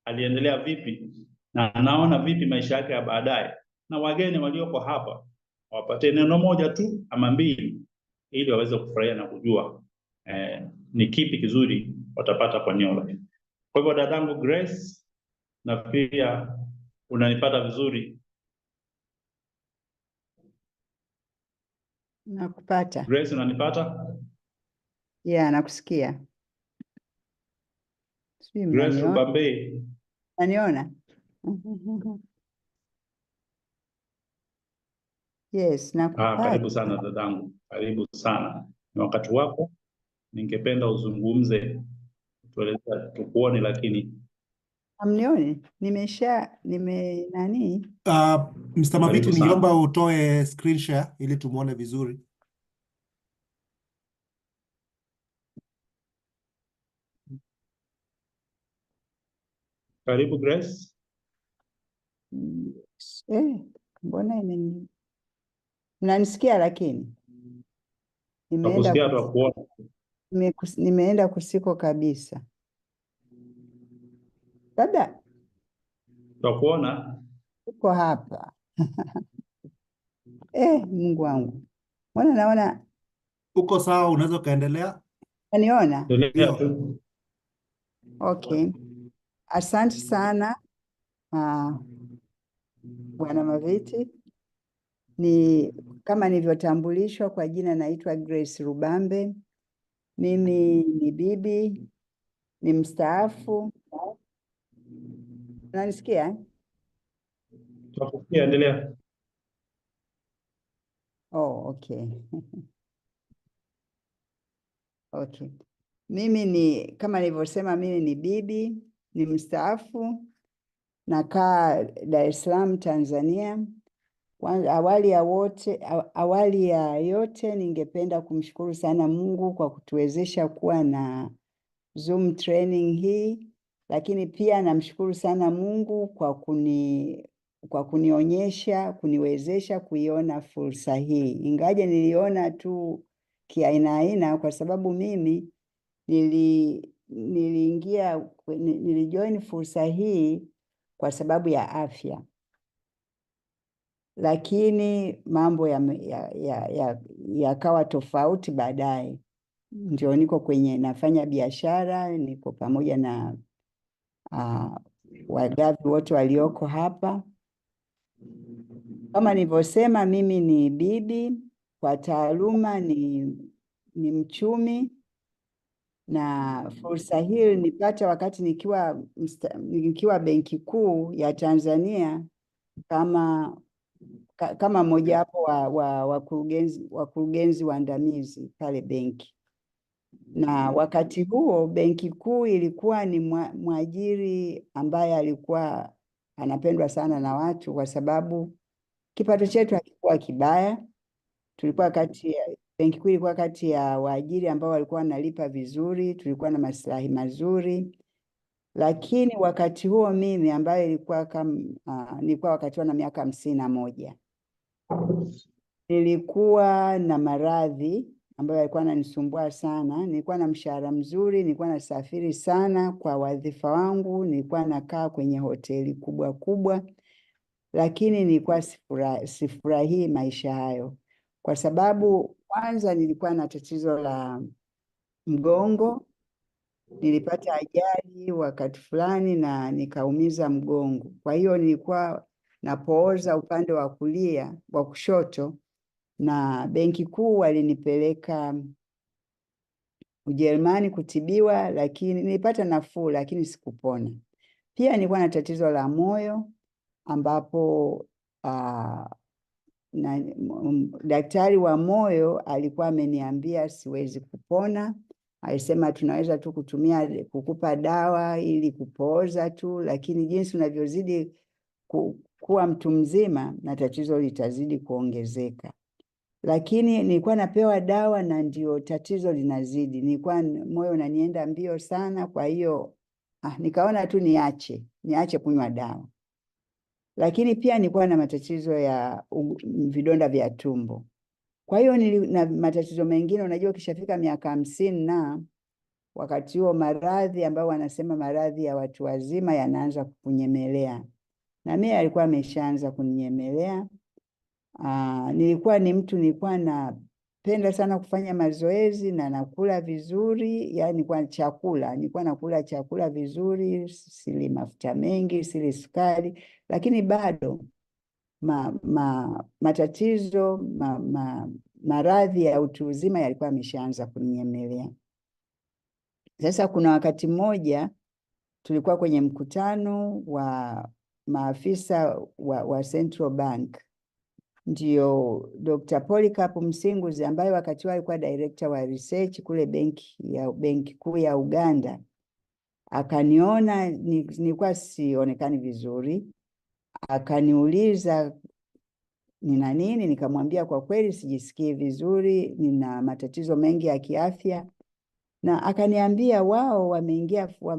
[SPEAKER 1] aliendelea vipi, na anaona vipi maisha yake ya baadaye, na wageni walioko hapa wapate neno moja tu ama mbili, ili waweze kufurahia na kujua ni kipi kizuri watapata kwa Neolife. Kwa hivyo dadangu Grace, na pia unanipata vizuri?
[SPEAKER 3] Nakupata.
[SPEAKER 1] Grace, unanipata?
[SPEAKER 3] Yeah, nakusikia. Sijui
[SPEAKER 1] Grace
[SPEAKER 3] mnaniona?
[SPEAKER 1] Rubambe.
[SPEAKER 3] Unaniona? Yes, nakupata.
[SPEAKER 1] Karibu sana dadangu, karibu sana. Ni wakati wako, ningependa uzungumze, tueleze, tukuone lakini
[SPEAKER 3] Hamnioni?
[SPEAKER 2] Mr. Maviti,
[SPEAKER 1] Karibu sana.
[SPEAKER 2] ningeomba utoe screen share ili tumuone vizuri.
[SPEAKER 1] Karibu Grace.
[SPEAKER 3] Yes. Mbona mnanisikia lakini?
[SPEAKER 1] Tunakusikia, tunakuona.
[SPEAKER 3] Nimeenda kusiko kabisa. Labda
[SPEAKER 1] Tunakuona.
[SPEAKER 3] uko hapa. Mungu wangu. Mbona naona
[SPEAKER 2] Uko sawa, unaweza ukaendelea.
[SPEAKER 3] unaniona?
[SPEAKER 1] Endelea tu.
[SPEAKER 3] Okay. Asante sana Bwana Maviti. Ni kama nilivyotambulishwa, kwa jina naitwa Grace Rubambe. Mimi ni bibi, ni mstaafu. Unanisikia?
[SPEAKER 1] Tunakusikia, endelea.
[SPEAKER 3] Okay. Okay. Mimi ni kama nilivyosema, mimi ni bibi, ni mstaafu, nakaa Dar es Salaam, Tanzania. Awali ya yote ningependa kumshukuru sana Mungu kwa kutuwezesha kuwa na Zoom training hii, lakini pia namshukuru sana Mungu kwa kuniwezesha kuiona fursa hii. Ingaje niliona tu kiaina, kwa sababu mimi nilijoin fursa hii kwa sababu ya afya. Lakini mambo yakawa tofauti baadaye. Ndio niko nafanya biashara, niko pamoja na wagavi wote walioko hapa. Kama nilivyosema, mimi ni bibi, kwa taaluma ni mchumi, na fursa hii nipata wakati nikiwa Benki Kuu ya Tanzania kama mojawapo wakurugenzi waandamizi pale benki. Na wakati huo Benki Kuu ilikuwa ni mwajiri ambaye alikuwa anapendwa sana na watu, kwa sababu kipato chetu hakikuwa kibaya. Benki Kuu ilikuwa kati ya waajiri ambao walikuwa wanalipa vizuri, tulikuwa na maslahi mazuri. Lakini wakati huo mimi ambaye nilikuwa wakati na miaka 51, nilikuwa na maradhi ambayo yalikuwa yananisumbua sana. Nilikuwa na mshahara mzuri, nilikuwa nasafiri sana kwa wadhifa wangu, nilikuwa nakaa kwenye hoteli kubwa kubwa, lakini nilikuwa sifurahii maisha hayo, kwa sababu kwanza nilikuwa na tatizo la mgongo. Nilipata ajali wakati fulani na nikaumiza mgongo. Kwa hiyo nilikuwa napooza upande wa kulia, wa kushoto, na Benki Kuu walinipeleka Ujerumani kutibiwa, lakini nilipata nafuu, lakini sikupona. Pia nilikuwa na tatizo la moyo, ambapo daktari wa moyo alikuwa ameniambia siwezi kupona. Alisema tunaweza tu kukupa dawa ili kupooza tu, lakini jinsi unavyozidi kuwa mtu mzima na tatizo litazidi kuongezeka. Lakini nilikuwa napewa dawa na ndio tatizo linazidi. Nilikuwa moyo unanienda mbio sana, kwa hiyo nikaona tu niache kunywa dawa. Lakini pia nilikuwa na matatizo ya vidonda vya tumbo. Kwa hiyo na matatizo mengine, unajua ukishafika miaka 50 na wakati huo maradhi ambayo wanasema maradhi ya watu wazima yanaanza kunyemelea, na mimi alikuwa ameshaanza kuninyemelea. Nilikuwa napenda sana kufanya mazoezi na nakula vizuri, yani nilikuwa nakula chakula vizuri, sili mafuta mengi, sili sukari, lakini bado matatizo maradhi ya utu uzima yalikuwa yameshaanza kuninyemelea. Sasa kuna wakati mmoja tulikuwa kwenye mkutano wa maafisa wa Central Bank, ndio Dr. Polycarp Msinguzi ambaye wakati huo alikuwa director wa research kule benki kuu ya Uganda, akaniona nilikuwa sionekani vizuri, akaniuliza nina nini. Nikamwambia kwa kweli sijisikii vizuri, nina matatizo mengi ya kiafya, na akaniambia wao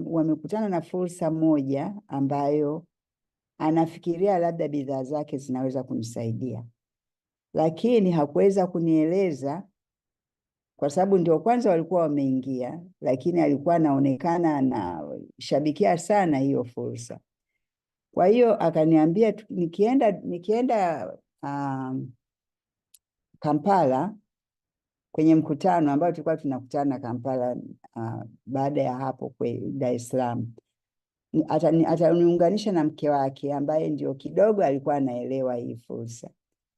[SPEAKER 3] wamekutana na fursa moja ambayo anafikiria labda bidhaa zake zinaweza kunisaidia, lakini hakuweza kunieleza kwa sababu ndio kwanza walikuwa wameingia, lakini alikuwa anaonekana anashabikia sana hiyo fursa. Kwa hiyo akaniambia nikienda Kampala kwenye mkutano ambao tulikuwa tunakutana Kampala, baada ya hapo kwa Dar es Salaam, ataniunganisha na mke wake ambaye ndio kidogo alikuwa anaelewa hii fursa.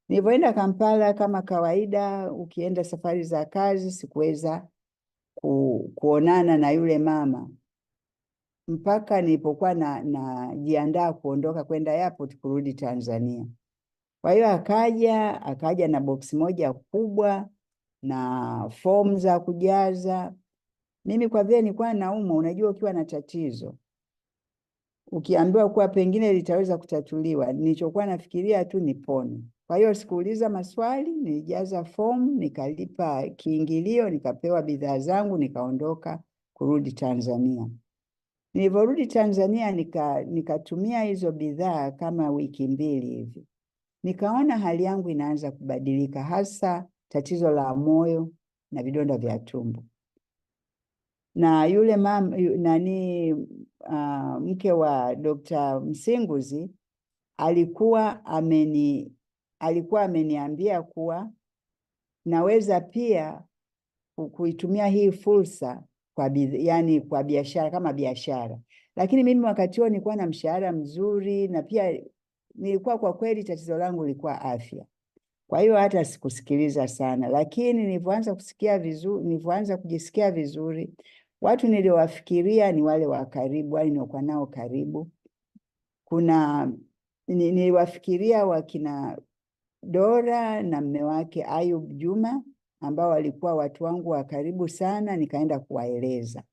[SPEAKER 3] Nilipoenda Kampala, kama kawaida ukienda safari za kazi, sikuweza kuonana na yule mama mpaka nilipokuwa najiandaa kuondoka kwenda airport kurudi Tanzania. Kwa hiyo akaja na box moja kubwa na form za kujaza. Mimi kwa vile nilikuwa naumwa, unajua ukiwa na tatizo ukiambiwa kuwa pengine litaweza kutatuliwa, nilichokuwa nafikiria tu nipone. Kwa hiyo sikuuliza maswali, nilijaza form, nikalipa kiingilio, nikapewa bidhaa zangu, nikaondoka kurudi Tanzania. Niliporudi Tanzania nikatumia hizo bidhaa kama wiki 2 hivi. Nikaona hali yangu inaanza kubadilika, hasa tatizo la moyo na vidonda vya tumbo. Na yule mke wa Dr. Msinguzi alikuwa ameniambia kuwa naweza pia kuitumia hii fursa kwa biashara, kama biashara. Lakini mimi wakati huo nilikuwa na mshahara mzuri, na pia nilikuwa kwa kweli tatizo langu lilikuwa afya. Kwa hiyo hata sikusikiliza sana, lakini nilipoanza kujisikia vizuri, watu niliowafikiria ni wale wa karibu, wale niliokuwa nao karibu. Niliwafikiria wakina Dora na mume wake Ayub Juma ambao walikuwa watu wangu wa karibu sana. Nikaenda kuwaeleza,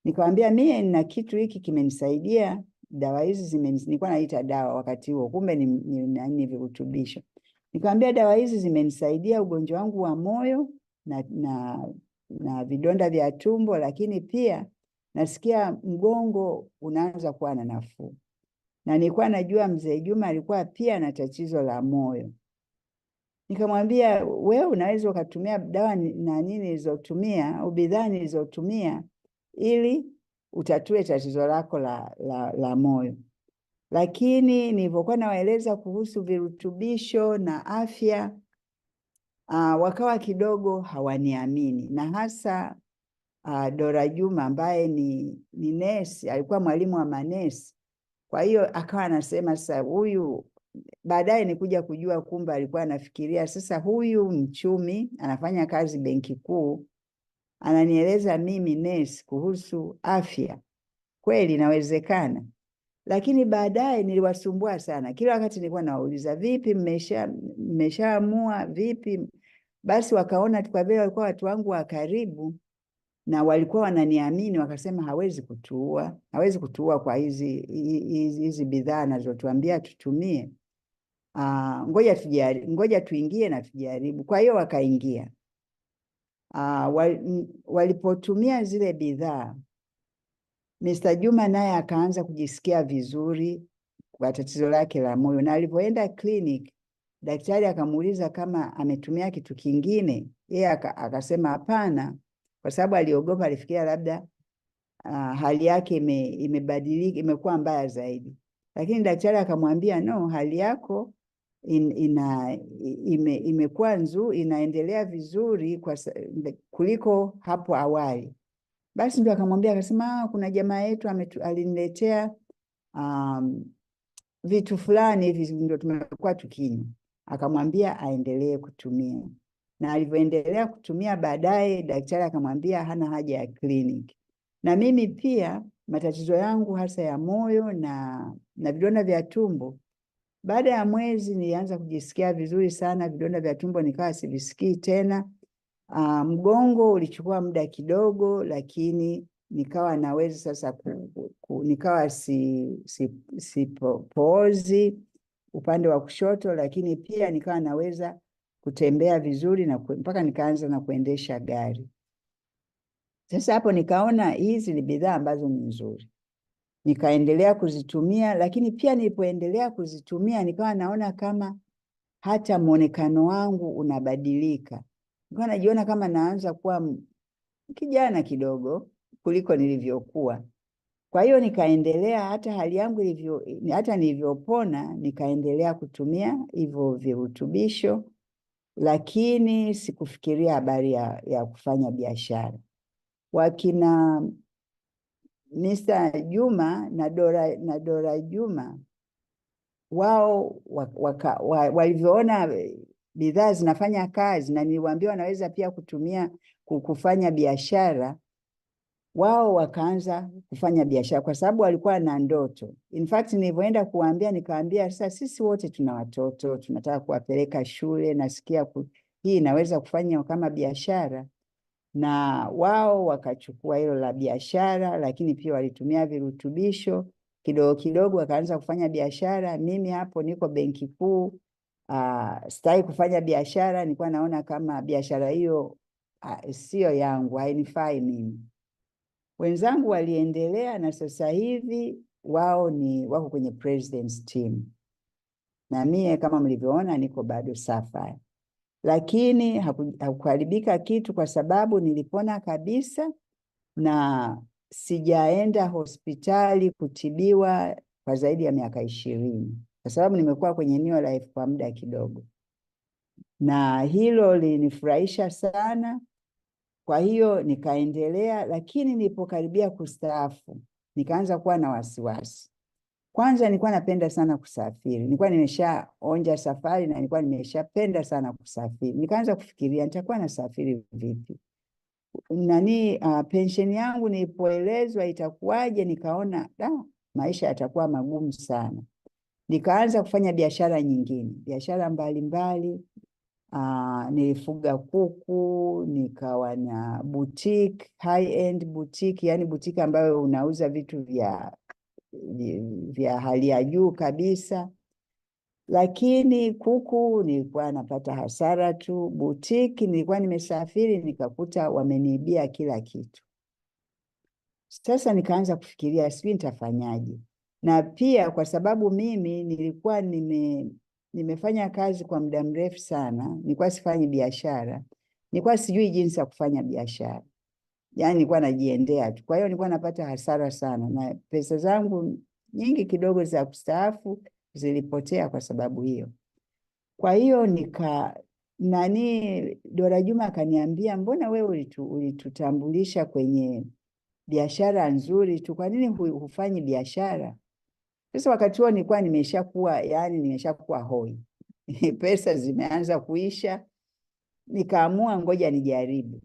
[SPEAKER 3] nikamwambia mimi nina kitu hiki kimenisaidia, dawa hizi nilikuwa naita dawa wakati huo, kumbe ni virutubisho. Nikamwambia dawa hizi zimenisaidia ugonjwa wangu wa moyo na vidonda vya tumbo, lakini pia nasikia mgongo unaanza kuwa na nafuu. Na nilikuwa najua mzee Juma alikuwa pia na tatizo la moyo. Nikamwambia wewe unaweza ukatumia dawa nilizotumia au bidhaa nilizotumia ili utatue tatizo lako la moyo. Lakini nilipokuwa nawaeleza kuhusu virutubisho na afya, wakawa kidogo hawaniamini, na hasa Dora Juma ambaye ni nesi, alikuwa mwalimu wa manesi. Kwa hiyo akawa anasema sasa huyu, baadaye nikuja kujua kumbe alikuwa anafikiria sasa huyu mchumi anafanya kazi benki kuu, ananieleza mimi nesi kuhusu afya, kweli inawezekana. Lakini baadaye niliwasumbua sana. Kila wakati nilikuwa nawauliza, vipi mmeshaamua vipi? Basi wakaona kwa vile walikuwa watu wangu wa karibu na walikuwa wananiamini, wakasema hawezi kutuua kwa hizi bidhaa anazotuambia tutumie. Ngoja tuingie na tujaribu. Kwa hiyo wakaingia. Walipotumia zile bidhaa, Mr. Juma naye akaanza kujisikia vizuri kwa tatizo lake la moyo, na alipoenda clinic Daktari akamuuliza kama ametumia kitu kingine, yeye akasema hapana, kwa sababu aliogopa, alifikiria labda hali yake imebadilika, imekuwa mbaya zaidi. Lakini daktari akamwambia no, hali yako imekuwa nzuri, inaendelea vizuri kuliko hapo awali. Basi ndio akamwambia, akasema kuna jamaa yetu aliniletea vitu fulani hivi ndio tumekuwa tukinywa. Akamwambia aendelee kutumia, na alivyoendelea kutumia, baadaye daktari akamwambia hana haja ya kliniki. Na mimi pia matatizo yangu hasa ya moyo na vidonda vya tumbo, baada ya mwezi nilianza kujisikia vizuri sana. Vidonda vya tumbo nikawa sivisikii tena. Mgongo ulichukua muda kidogo, lakini nikawa naweza sasa nikawa sipoozi upande wa kushoto, lakini pia nikawa naweza kutembea vizuri na mpaka nikaanza na kuendesha gari. Sasa hapo nikaona hizi ni bidhaa ambazo ni nzuri, nikaendelea kuzitumia. Lakini pia nilipoendelea kuzitumia, nikawa naona kama hata muonekano wangu unabadilika. Nikawa najiona kama naanza kuwa kijana kidogo kuliko nilivyokuwa. Kwa hiyo nikaendelea, hata hali yangu hata nilivyopona, nikaendelea kutumia hivyo virutubisho, lakini sikufikiria habari ya kufanya biashara. Wakina Mr. Juma na Dora Juma, wao walivyoona bidhaa zinafanya kazi na niliwaambia wanaweza pia kufanya biashara, wao wakaanza kufanya biashara kwa sababu walikuwa na ndoto. In fact, nilivyoenda kuambia, nikaambia sasa sisi wote tuna watoto, tunataka kuwapeleka shule, nasikia hii inaweza kufanya kama biashara. Na wao wakachukua hilo la biashara, lakini pia walitumia virutubisho kidogo kidogo, wakaanza kufanya biashara. Mimi hapo niko Benki Kuu, sitaki kufanya biashara, nilikuwa naona kama biashara hiyo sio yangu, hainifai mimi. Wenzangu waliendelea na sasa hivi wao wako kwenye president's team, na mie kama mlivyoona niko bado Sapphire. Lakini hakuharibika kitu kwa sababu nilipona kabisa na sijaenda hospitali kutibiwa kwa zaidi ya miaka 20, kwa sababu nimekuwa kwenye Neolife kwa muda kidogo, na hilo linifurahisha sana. Kwa hiyo nikaendelea, lakini nilipokaribia kustaafu nikaanza kuwa na wasiwasi. Kwanza nilikuwa napenda sana kusafiri, nilikuwa nimeshaonja safari na nilikuwa nimeshapenda sana kusafiri. Nikaanza kufikiria nitakuwa nasafiri vipi, pensheni yangu nilipoelezwa itakuwaje, nikaona maisha yatakuwa magumu sana. Nikaanza kufanya biashara nyingine, biashara mbalimbali. Nilifuga kuku, nikawa na boutique, high end boutique, yani boutique ambayo unauza vitu vya hali ya juu kabisa. Lakini kuku nilikuwa napata hasara tu. Boutique nilikuwa nimesafiri nikakuta wameniibia kila kitu. Sasa nikaanza kufikiria sijui nitafanyaje. Na pia kwa sababu mimi nilikuwa nimefanya kazi kwa muda mrefu sana, nilikuwa sifanyi biashara, nilikuwa sijui jinsi ya kufanya biashara, yani nilikuwa najiendea tu. Kwa hiyo nilikuwa napata hasara sana, na pesa zangu nyingi kidogo za kustaafu zilipotea kwa sababu hiyo. Kwa hiyo Dora Juma akaniambia, mbona wewe ulitutambulisha kwenye biashara nzuri tu, kwa nini hufanyi biashara? Sasa wakati huo nilikuwa nimeshakuwa hoi. Pesa zimeanza kuisha. Nikaamua ngoja nijaribu.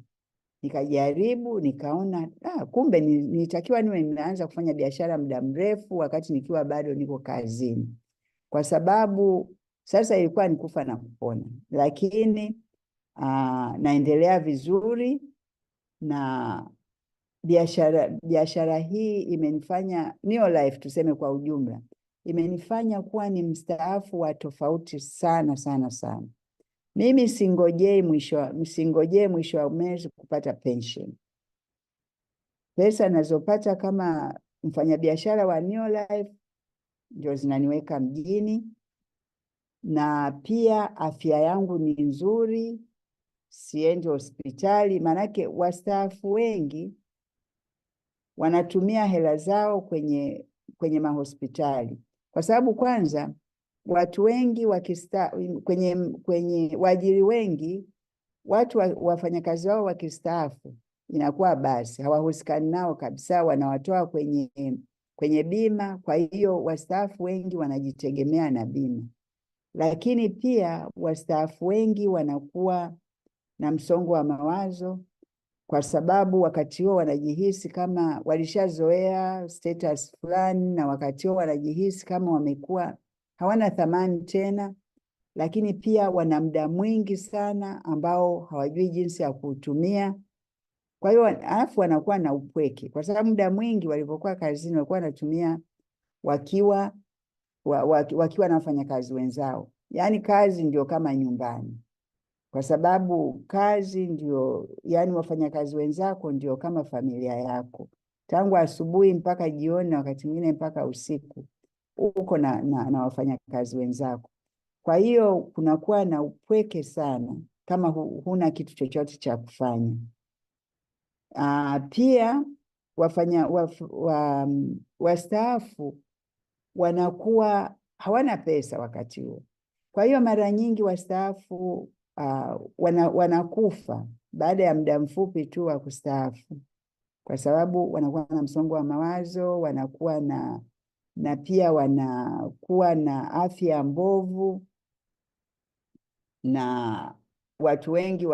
[SPEAKER 3] Nikajaribu, nikaona kumbe nitakiwa nimeanza kufanya biashara muda mrefu wakati nikiwa bado niko kazini. Kwa sababu sasa ilikuwa ni kufa na kupona. Lakini naendelea vizuri, na biashara hii imenifanya Neolife, tuseme kwa ujumla, imenifanya kuwa ni mstaafu wa tofauti sana sana sana. Mimi singojei mwisho wa mwezi kupata pension. Pesa nazopata kama mfanyabiashara wa Neolife ndio zinaniweka mjini, na pia afya yangu ni nzuri, siendi hospitali. Maanake wastaafu wengi wanatumia hela zao kwenye mahospitali, kwa sababu kwanza watu wengi kwenye waajiri wengi, watu wafanyakazi wao wakistaafu inakuwa basi hawahusikani nao kabisa, wanawatoa kwenye bima. Kwa hiyo wastaafu wengi wanajitegemea na bima, lakini pia wastaafu wengi wanakuwa na msongo wa mawazo, kwa sababu wakati huo wanajihisi kama walishazoea status fulani, na wakati huo wanajihisi kama wamekuwa hawana thamani tena, lakini pia wana muda mwingi sana ambao hawajui jinsi ya kuutumia. Kwa hiyo alafu wanakuwa na upweke, kwa sababu muda mwingi walipokuwa kazini walikuwa wanatumia wakiwa na wafanyakazi wenzao. Yaani kazi ndio kama nyumbani, kwa sababu kazi ndio, yani wafanyakazi wenzako ndio kama familia yako, tangu asubuhi mpaka jioni, na wakati mwingine mpaka usiku uko na wafanyakazi wenzako. Kwa hiyo kunakuwa na upweke sana kama huna kitu chochote cha kufanya. Pia wastaafu wanakuwa hawana pesa wakati huo. Kwa hiyo mara nyingi wastaafu wanakufa baada ya muda mfupi tu wa kustaafu, kwa sababu wanakuwa na msongo wa mawazo, wanakuwa na pia wanakuwa na afya mbovu, na watu wengi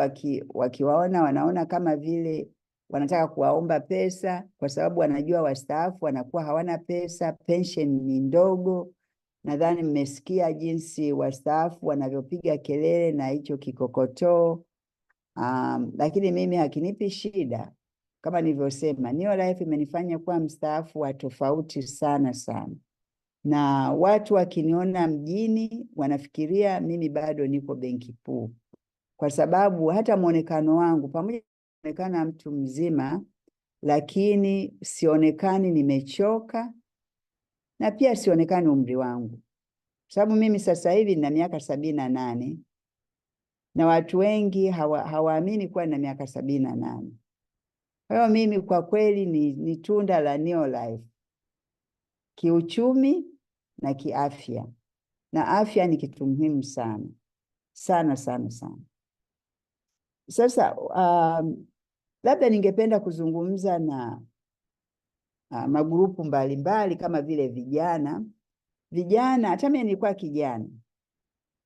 [SPEAKER 3] wakiwaona wanaona kama vile wanataka kuwaomba pesa, kwa sababu wanajua wastaafu wanakuwa hawana pesa, pension ni ndogo. Nadhani mmesikia jinsi wastaafu wanavyopiga kelele na hicho kikokotoo. Lakini mimi hakinipi shida. Kama nilivyosema, Neolife imenifanya kuwa mstaafu wa tofauti sana sana, na watu wakiniona mjini wanafikiria mimi bado niko Benki Kuu, kwa sababu hata muonekano wangu, pamoja kuonekana mtu mzima, lakini sionekani nimechoka, na pia sionekani umri wangu, sababu mimi sasa hivi nina miaka 78 na watu wengi hawaamini kuwa na miaka 78. Kwa hiyo mimi kwa kweli ni tunda la Neolife kiuchumi na kiafya, na afya ni kitu muhimu sana sana sana sana. Sasa labda ningependa kuzungumza na magrupu mbalimbali kama vile vijana. Hata mimi nilikuwa kijana,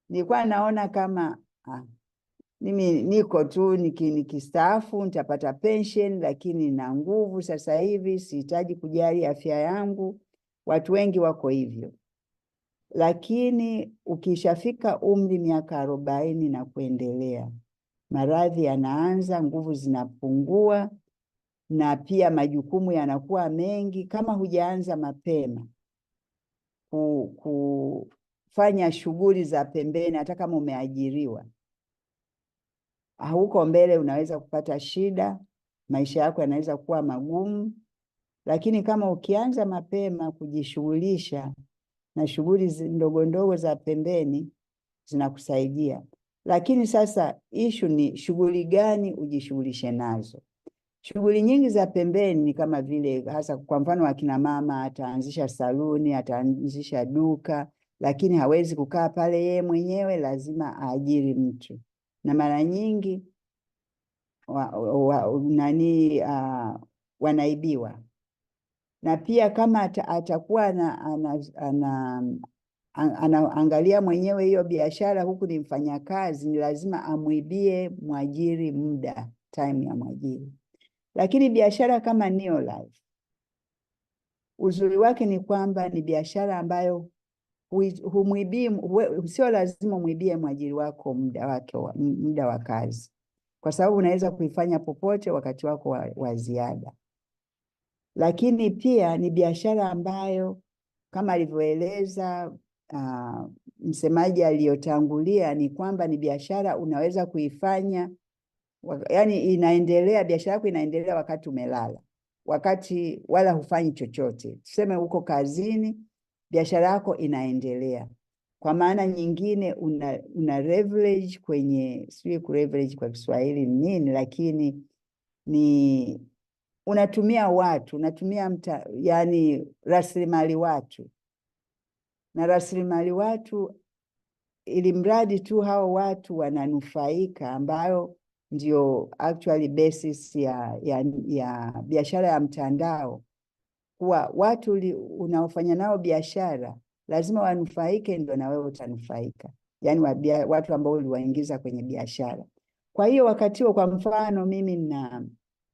[SPEAKER 3] nilikuwa naona kama mimi niko tu nikistaafu nitapata pension, lakini na nguvu sasa hivi, sihitaji kujali afya yangu. Watu wengi wako hivyo, lakini ukishafika umri miaka 40 na kuendelea, maradhi yanaanza, nguvu zinapungua, na pia majukumu yanakuwa mengi. Kama hujaanza mapema kufanya shughuli za pembeni, hata kama umeajiriwa, huko mbele unaweza kupata shida, maisha yako yanaweza kuwa magumu. Lakini kama ukianza mapema kujishughulisha na shughuli ndogo ndogo za pembeni, zinakusaidia. Lakini sasa issue ni shughuli gani ujishughulishe nazo. Shughuli nyingi za pembeni ni kama vile, hasa kwa mfano akina mama, ataanzisha saluni, ataanzisha duka, lakini hawezi kukaa pale yeye mwenyewe, lazima aajiri mtu. Na mara nyingi wanaibiwa. Na pia kama atakuwa anaangalia mwenyewe hiyo biashara, huku ni mfanyakazi, ni lazima amwibie mwajiri muda, time ya mwajiri. Lakini biashara kama Neolife, uzuri wake ni kwamba ni biashara ambayo sio lazima umwibie mwajiri wako muda wa kazi, kwa sababu unaweza kuifanya popote wakati wako wa ziada. Lakini pia ni biashara ambayo kama alivyoeleza msemaji aliyotangulia, ni kwamba ni biashara unaweza kuifanya, yani inaendelea, biashara yako inaendelea wakati umelala, wakati wala hufanyi chochote. Tuseme uko kazini, biashara yako inaendelea. Kwa maana nyingine una leverage kwenye, sijui kuleverage kwa Kiswahili ni nini, lakini ni unatumia watu, unatumia yani rasilimali watu, na rasilimali watu ili mradi tu hao watu wananufaika, ambayo ndio actually basis ya biashara ya mtandao, kuwa watu unaofanya nao biashara lazima wanufaike, ndio na wewe utanufaika, yani watu ambao uliwaingiza kwenye biashara. Kwa hiyo wakati huo, kwa mfano mimi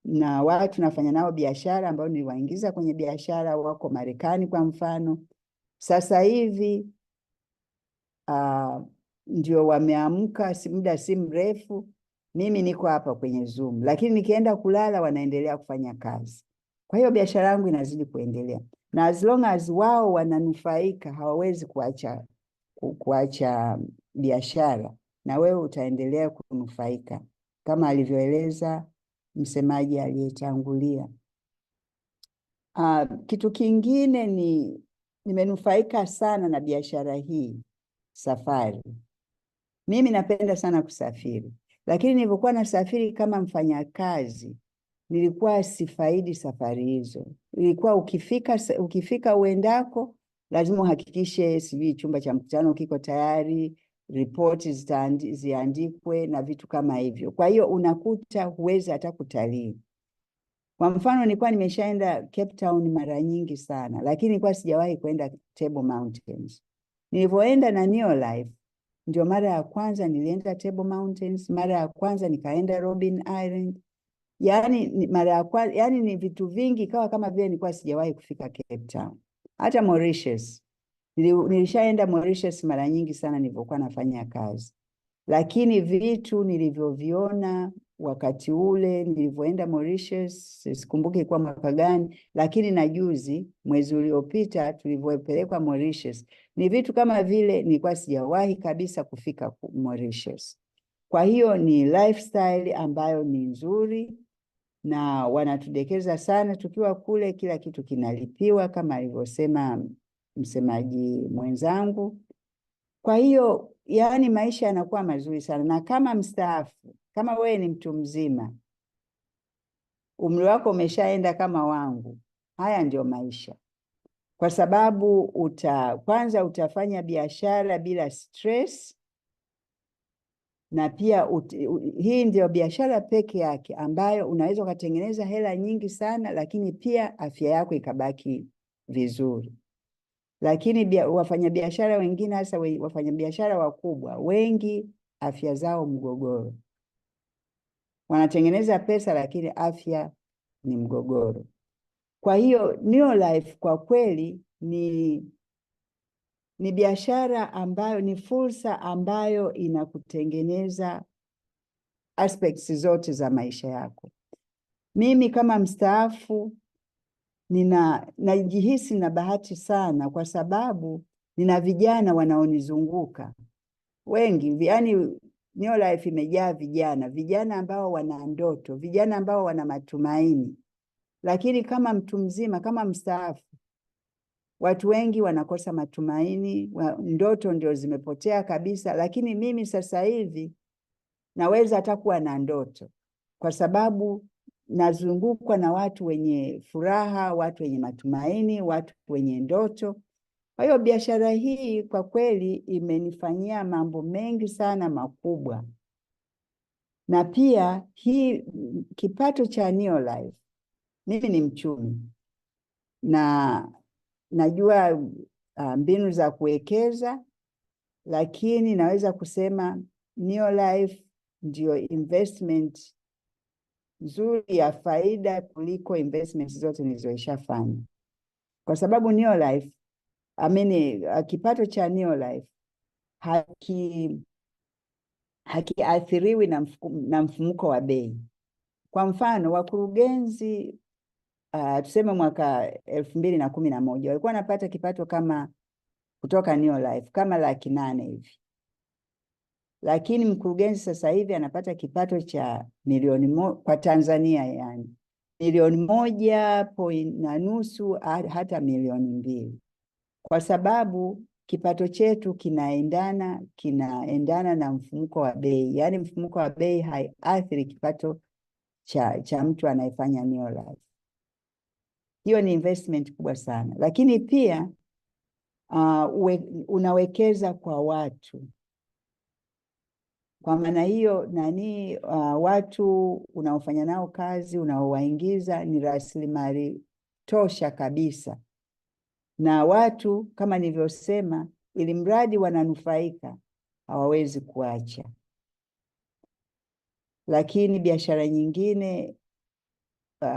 [SPEAKER 3] na watu nafanya nao biashara ambao niliwaingiza kwenye biashara, wako Marekani kwa mfano, sasa hivi ndio wameamka, muda si mrefu, mimi niko hapa kwenye Zoom, lakini nikienda kulala wanaendelea kufanya kazi. Kwa hiyo biashara yangu inazidi kuendelea, na as long as wao wananufaika, hawawezi kuacha biashara, na wewe utaendelea kunufaika, kama alivyoeleza msemaji aliyetangulia. Kitu kingine nimenufaika sana na biashara hii, safari. Mimi napenda sana kusafiri, lakini nilipokuwa nasafiri kama mfanyakazi nilikuwa sifaidi safari hizo. Ilikuwa ukifika uendako lazima uhakikishe sijui chumba cha mkutano kiko tayari, ripoti ziandikwe na vitu kama hivyo. Kwa hiyo unakuta huwezi hata kutalii. Kwa mfano nilikuwa nimeshaenda Cape Town mara nyingi sana, lakini nilikuwa sijawahi kwenda Table Mountains. Nilipoenda na Neolife, ndio mara ya kwanza nilienda Table Mountains, mara ya kwanza nikaenda Robben Island. Yani mara ya kwanza, yani ni vitu vingi kama vile nilikuwa sijawahi kufika Cape Town. Hata Mauritius. Nilishaenda Mauritius mara nyingi sana nilipokuwa nafanya kazi. Lakini vitu nilivyoviona wakati ule nilivyoenda Mauritius, sikumbuki kwa mwaka gani, lakini na juzi mwezi uliopita tulivyopelekwa Mauritius, ni vitu kama vile nilikuwa sijawahi kabisa kufika Mauritius. Kwa hiyo ni lifestyle ambayo ni nzuri, na wanatudekeza sana tukiwa kule, kila kitu kinalipiwa kama alivyosema msemaji mwenzangu. Kwa hiyo yani maisha yanakuwa mazuri sana, na kama mstaafu, kama wewe ni mtu mzima, umri wako umeshaenda kama wangu, haya ndio maisha. Kwa sababu kwanza utafanya biashara bila stress, na pia hii ndio biashara peke yake ambayo unaweza ukatengeneza hela nyingi sana, lakini pia afya yako ikabaki vizuri. Lakini wafanyabiashara wengine, hasa wafanyabiashara wakubwa, wengi afya zao mgogoro. Wanatengeneza pesa lakini afya ni mgogoro. Kwa hiyo Neolife kwa kweli ni biashara ambayo ni fursa ambayo inakutengeneza aspects zote za maisha yako. Mimi kama mstaafu najihisi na bahati sana, kwa sababu nina vijana wanaonizunguka wengi. Yani Neolife imejaa vijana ambao wana ndoto, vijana ambao wana matumaini. Lakini kama mtu mzima, kama mstaafu, watu wengi wanakosa matumaini, ndoto ndio zimepotea kabisa. Lakini mimi sasa hivi naweza hata kuwa na ndoto, kwa sababu nazungukwa na watu wenye furaha, watu wenye matumaini, watu wenye ndoto. Kwa hiyo biashara hii kwa kweli imenifanyia mambo mengi sana makubwa. Na pia hii kipato cha Neolife, mimi ni mchumi na najua mbinu za kuwekeza, lakini naweza kusema Neolife ndio investment nzuri ya faida kuliko investments zote nilizoishafanya. Kwa sababu Neolife, kipato cha Neolife hakiathiriwi na mfumuko wa bei. Kwa mfano, wakurugenzi tuseme mwaka 2011 walikuwa wanapata kipato kama kutoka Neolife kama 800,000 hivi. Lakini mkurugenzi sasa hivi anapata kipato cha kwa Tanzania, yani 1.5 milioni hata 2 milioni. Kwa sababu kipato chetu kinaendana na mfumuko wa bei, yaani mfumuko wa bei haiathiri kipato cha mtu anayefanya Neolife. Hiyo ni investment kubwa sana, lakini pia unawekeza kwa watu. Kwa maana hiyo watu unaofanya nao kazi, unaowaingiza ni rasilimali tosha kabisa, na watu kama nilivyosema, ili mradi wananufaika hawawezi kuacha. Lakini biashara nyingine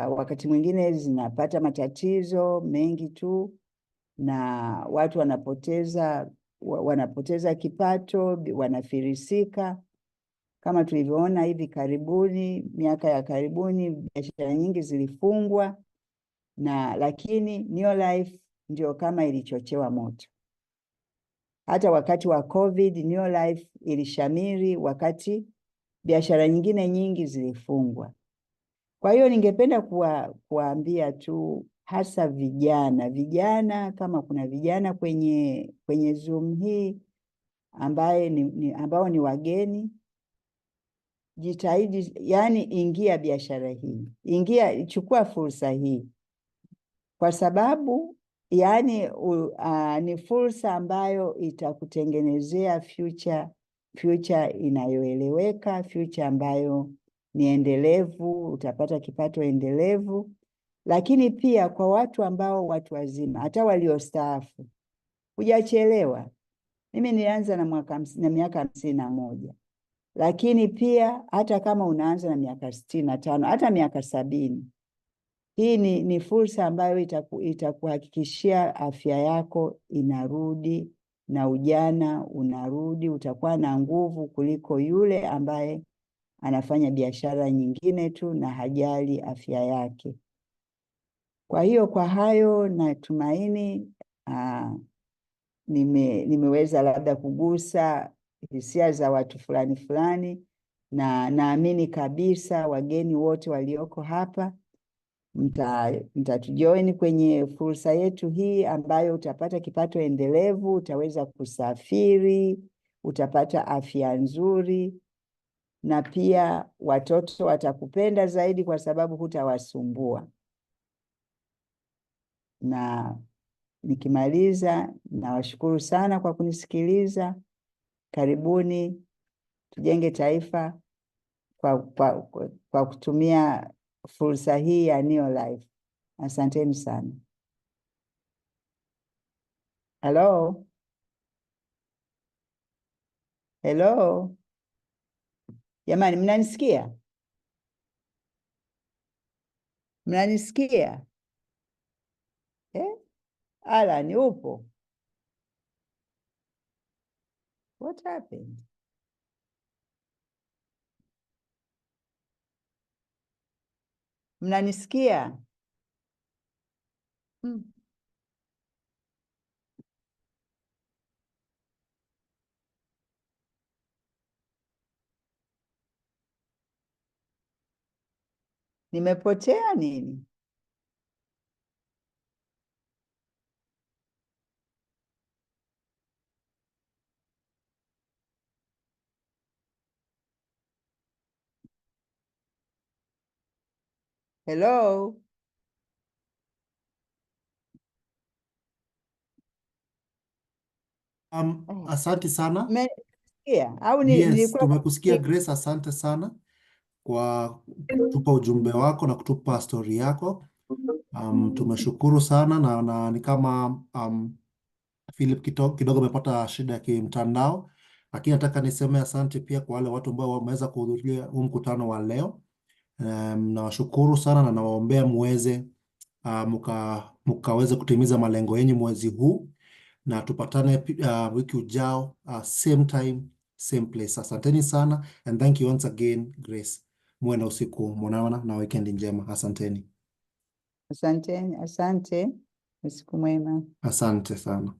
[SPEAKER 3] wakati mwingine zinapata matatizo mengi tu, na watu wanapoteza kipato, wanafirisika. Kama tulivyoona hivi karibuni, miaka ya karibuni, biashara nyingi zilifungwa, lakini Neolife ndio kama ilichochewa moto. Hata wakati wa COVID, Neolife ilishamiri wakati biashara nyingine nyingi zilifungwa. Kwa hiyo ningependa kuwaambia tu, hasa vijana, kama kuna vijana kwenye Zoom hii ambao ni wageni, jitahidi, yani ingia biashara hii, chukua fursa hii, kwa sababu yani ni fursa ambayo itakutengenezea future inayoeleweka, future ambayo ni endelevu, utapata kipato endelevu. Lakini pia kwa watu wazima, hata waliostaafu, hujachelewa. Mimi nilianza na miaka 51, lakini pia hata kama unaanza na miaka 65, hata miaka 70, hii ni fursa ambayo itakuhakikishia afya yako inarudi na ujana unarudi. Utakuwa na nguvu kuliko yule ambaye anafanya biashara nyingine tu na hajali afya yake. Kwa hiyo kwa hayo natumaini nimeweza labda kugusa hisia za watu fulani, na naamini kabisa wageni wote walioko hapa mtatujoin kwenye fursa yetu hii ambayo utapata kipato endelevu, utaweza kusafiri, utapata afya nzuri, na pia watoto watakupenda zaidi kwa sababu hutawasumbua. Na nikimaliza, nawashukuru sana kwa kunisikiliza. Karibuni tujenge taifa kwa kutumia fursa hii ya Neolife. Asanteni sana. Hello? Hello? Jamani, mnanisikia? Mnanisikia? Alan, upo? What happened? Mnanisikia? Nimepotea nini? Hello?
[SPEAKER 2] Asante sana.
[SPEAKER 3] Mmenisikia? Au
[SPEAKER 2] Yes,
[SPEAKER 3] nilikuwa
[SPEAKER 2] tumekusikia Grace, asante sana kwa kutupa ujumbe wako na kutupa story yako. Tumeshukuru sana na ni kama Philip kidogo amepata shida ya kimtandao, lakini nataka niseme asante pia kwa wale watu ambao wameweza kuhudhuria huu mkutano wa leo. Nawashukuru sana na nawaombea muweze mukaweze kutimiza malengo yenu mwezi huu, na tupatane wiki ujao, same time, same place. Asanteni sana, and thank you once again Grace. Muwe na usiku mwanana na weekend njema. Asanteni.
[SPEAKER 3] asante, usiku mwema.
[SPEAKER 2] Asante sana.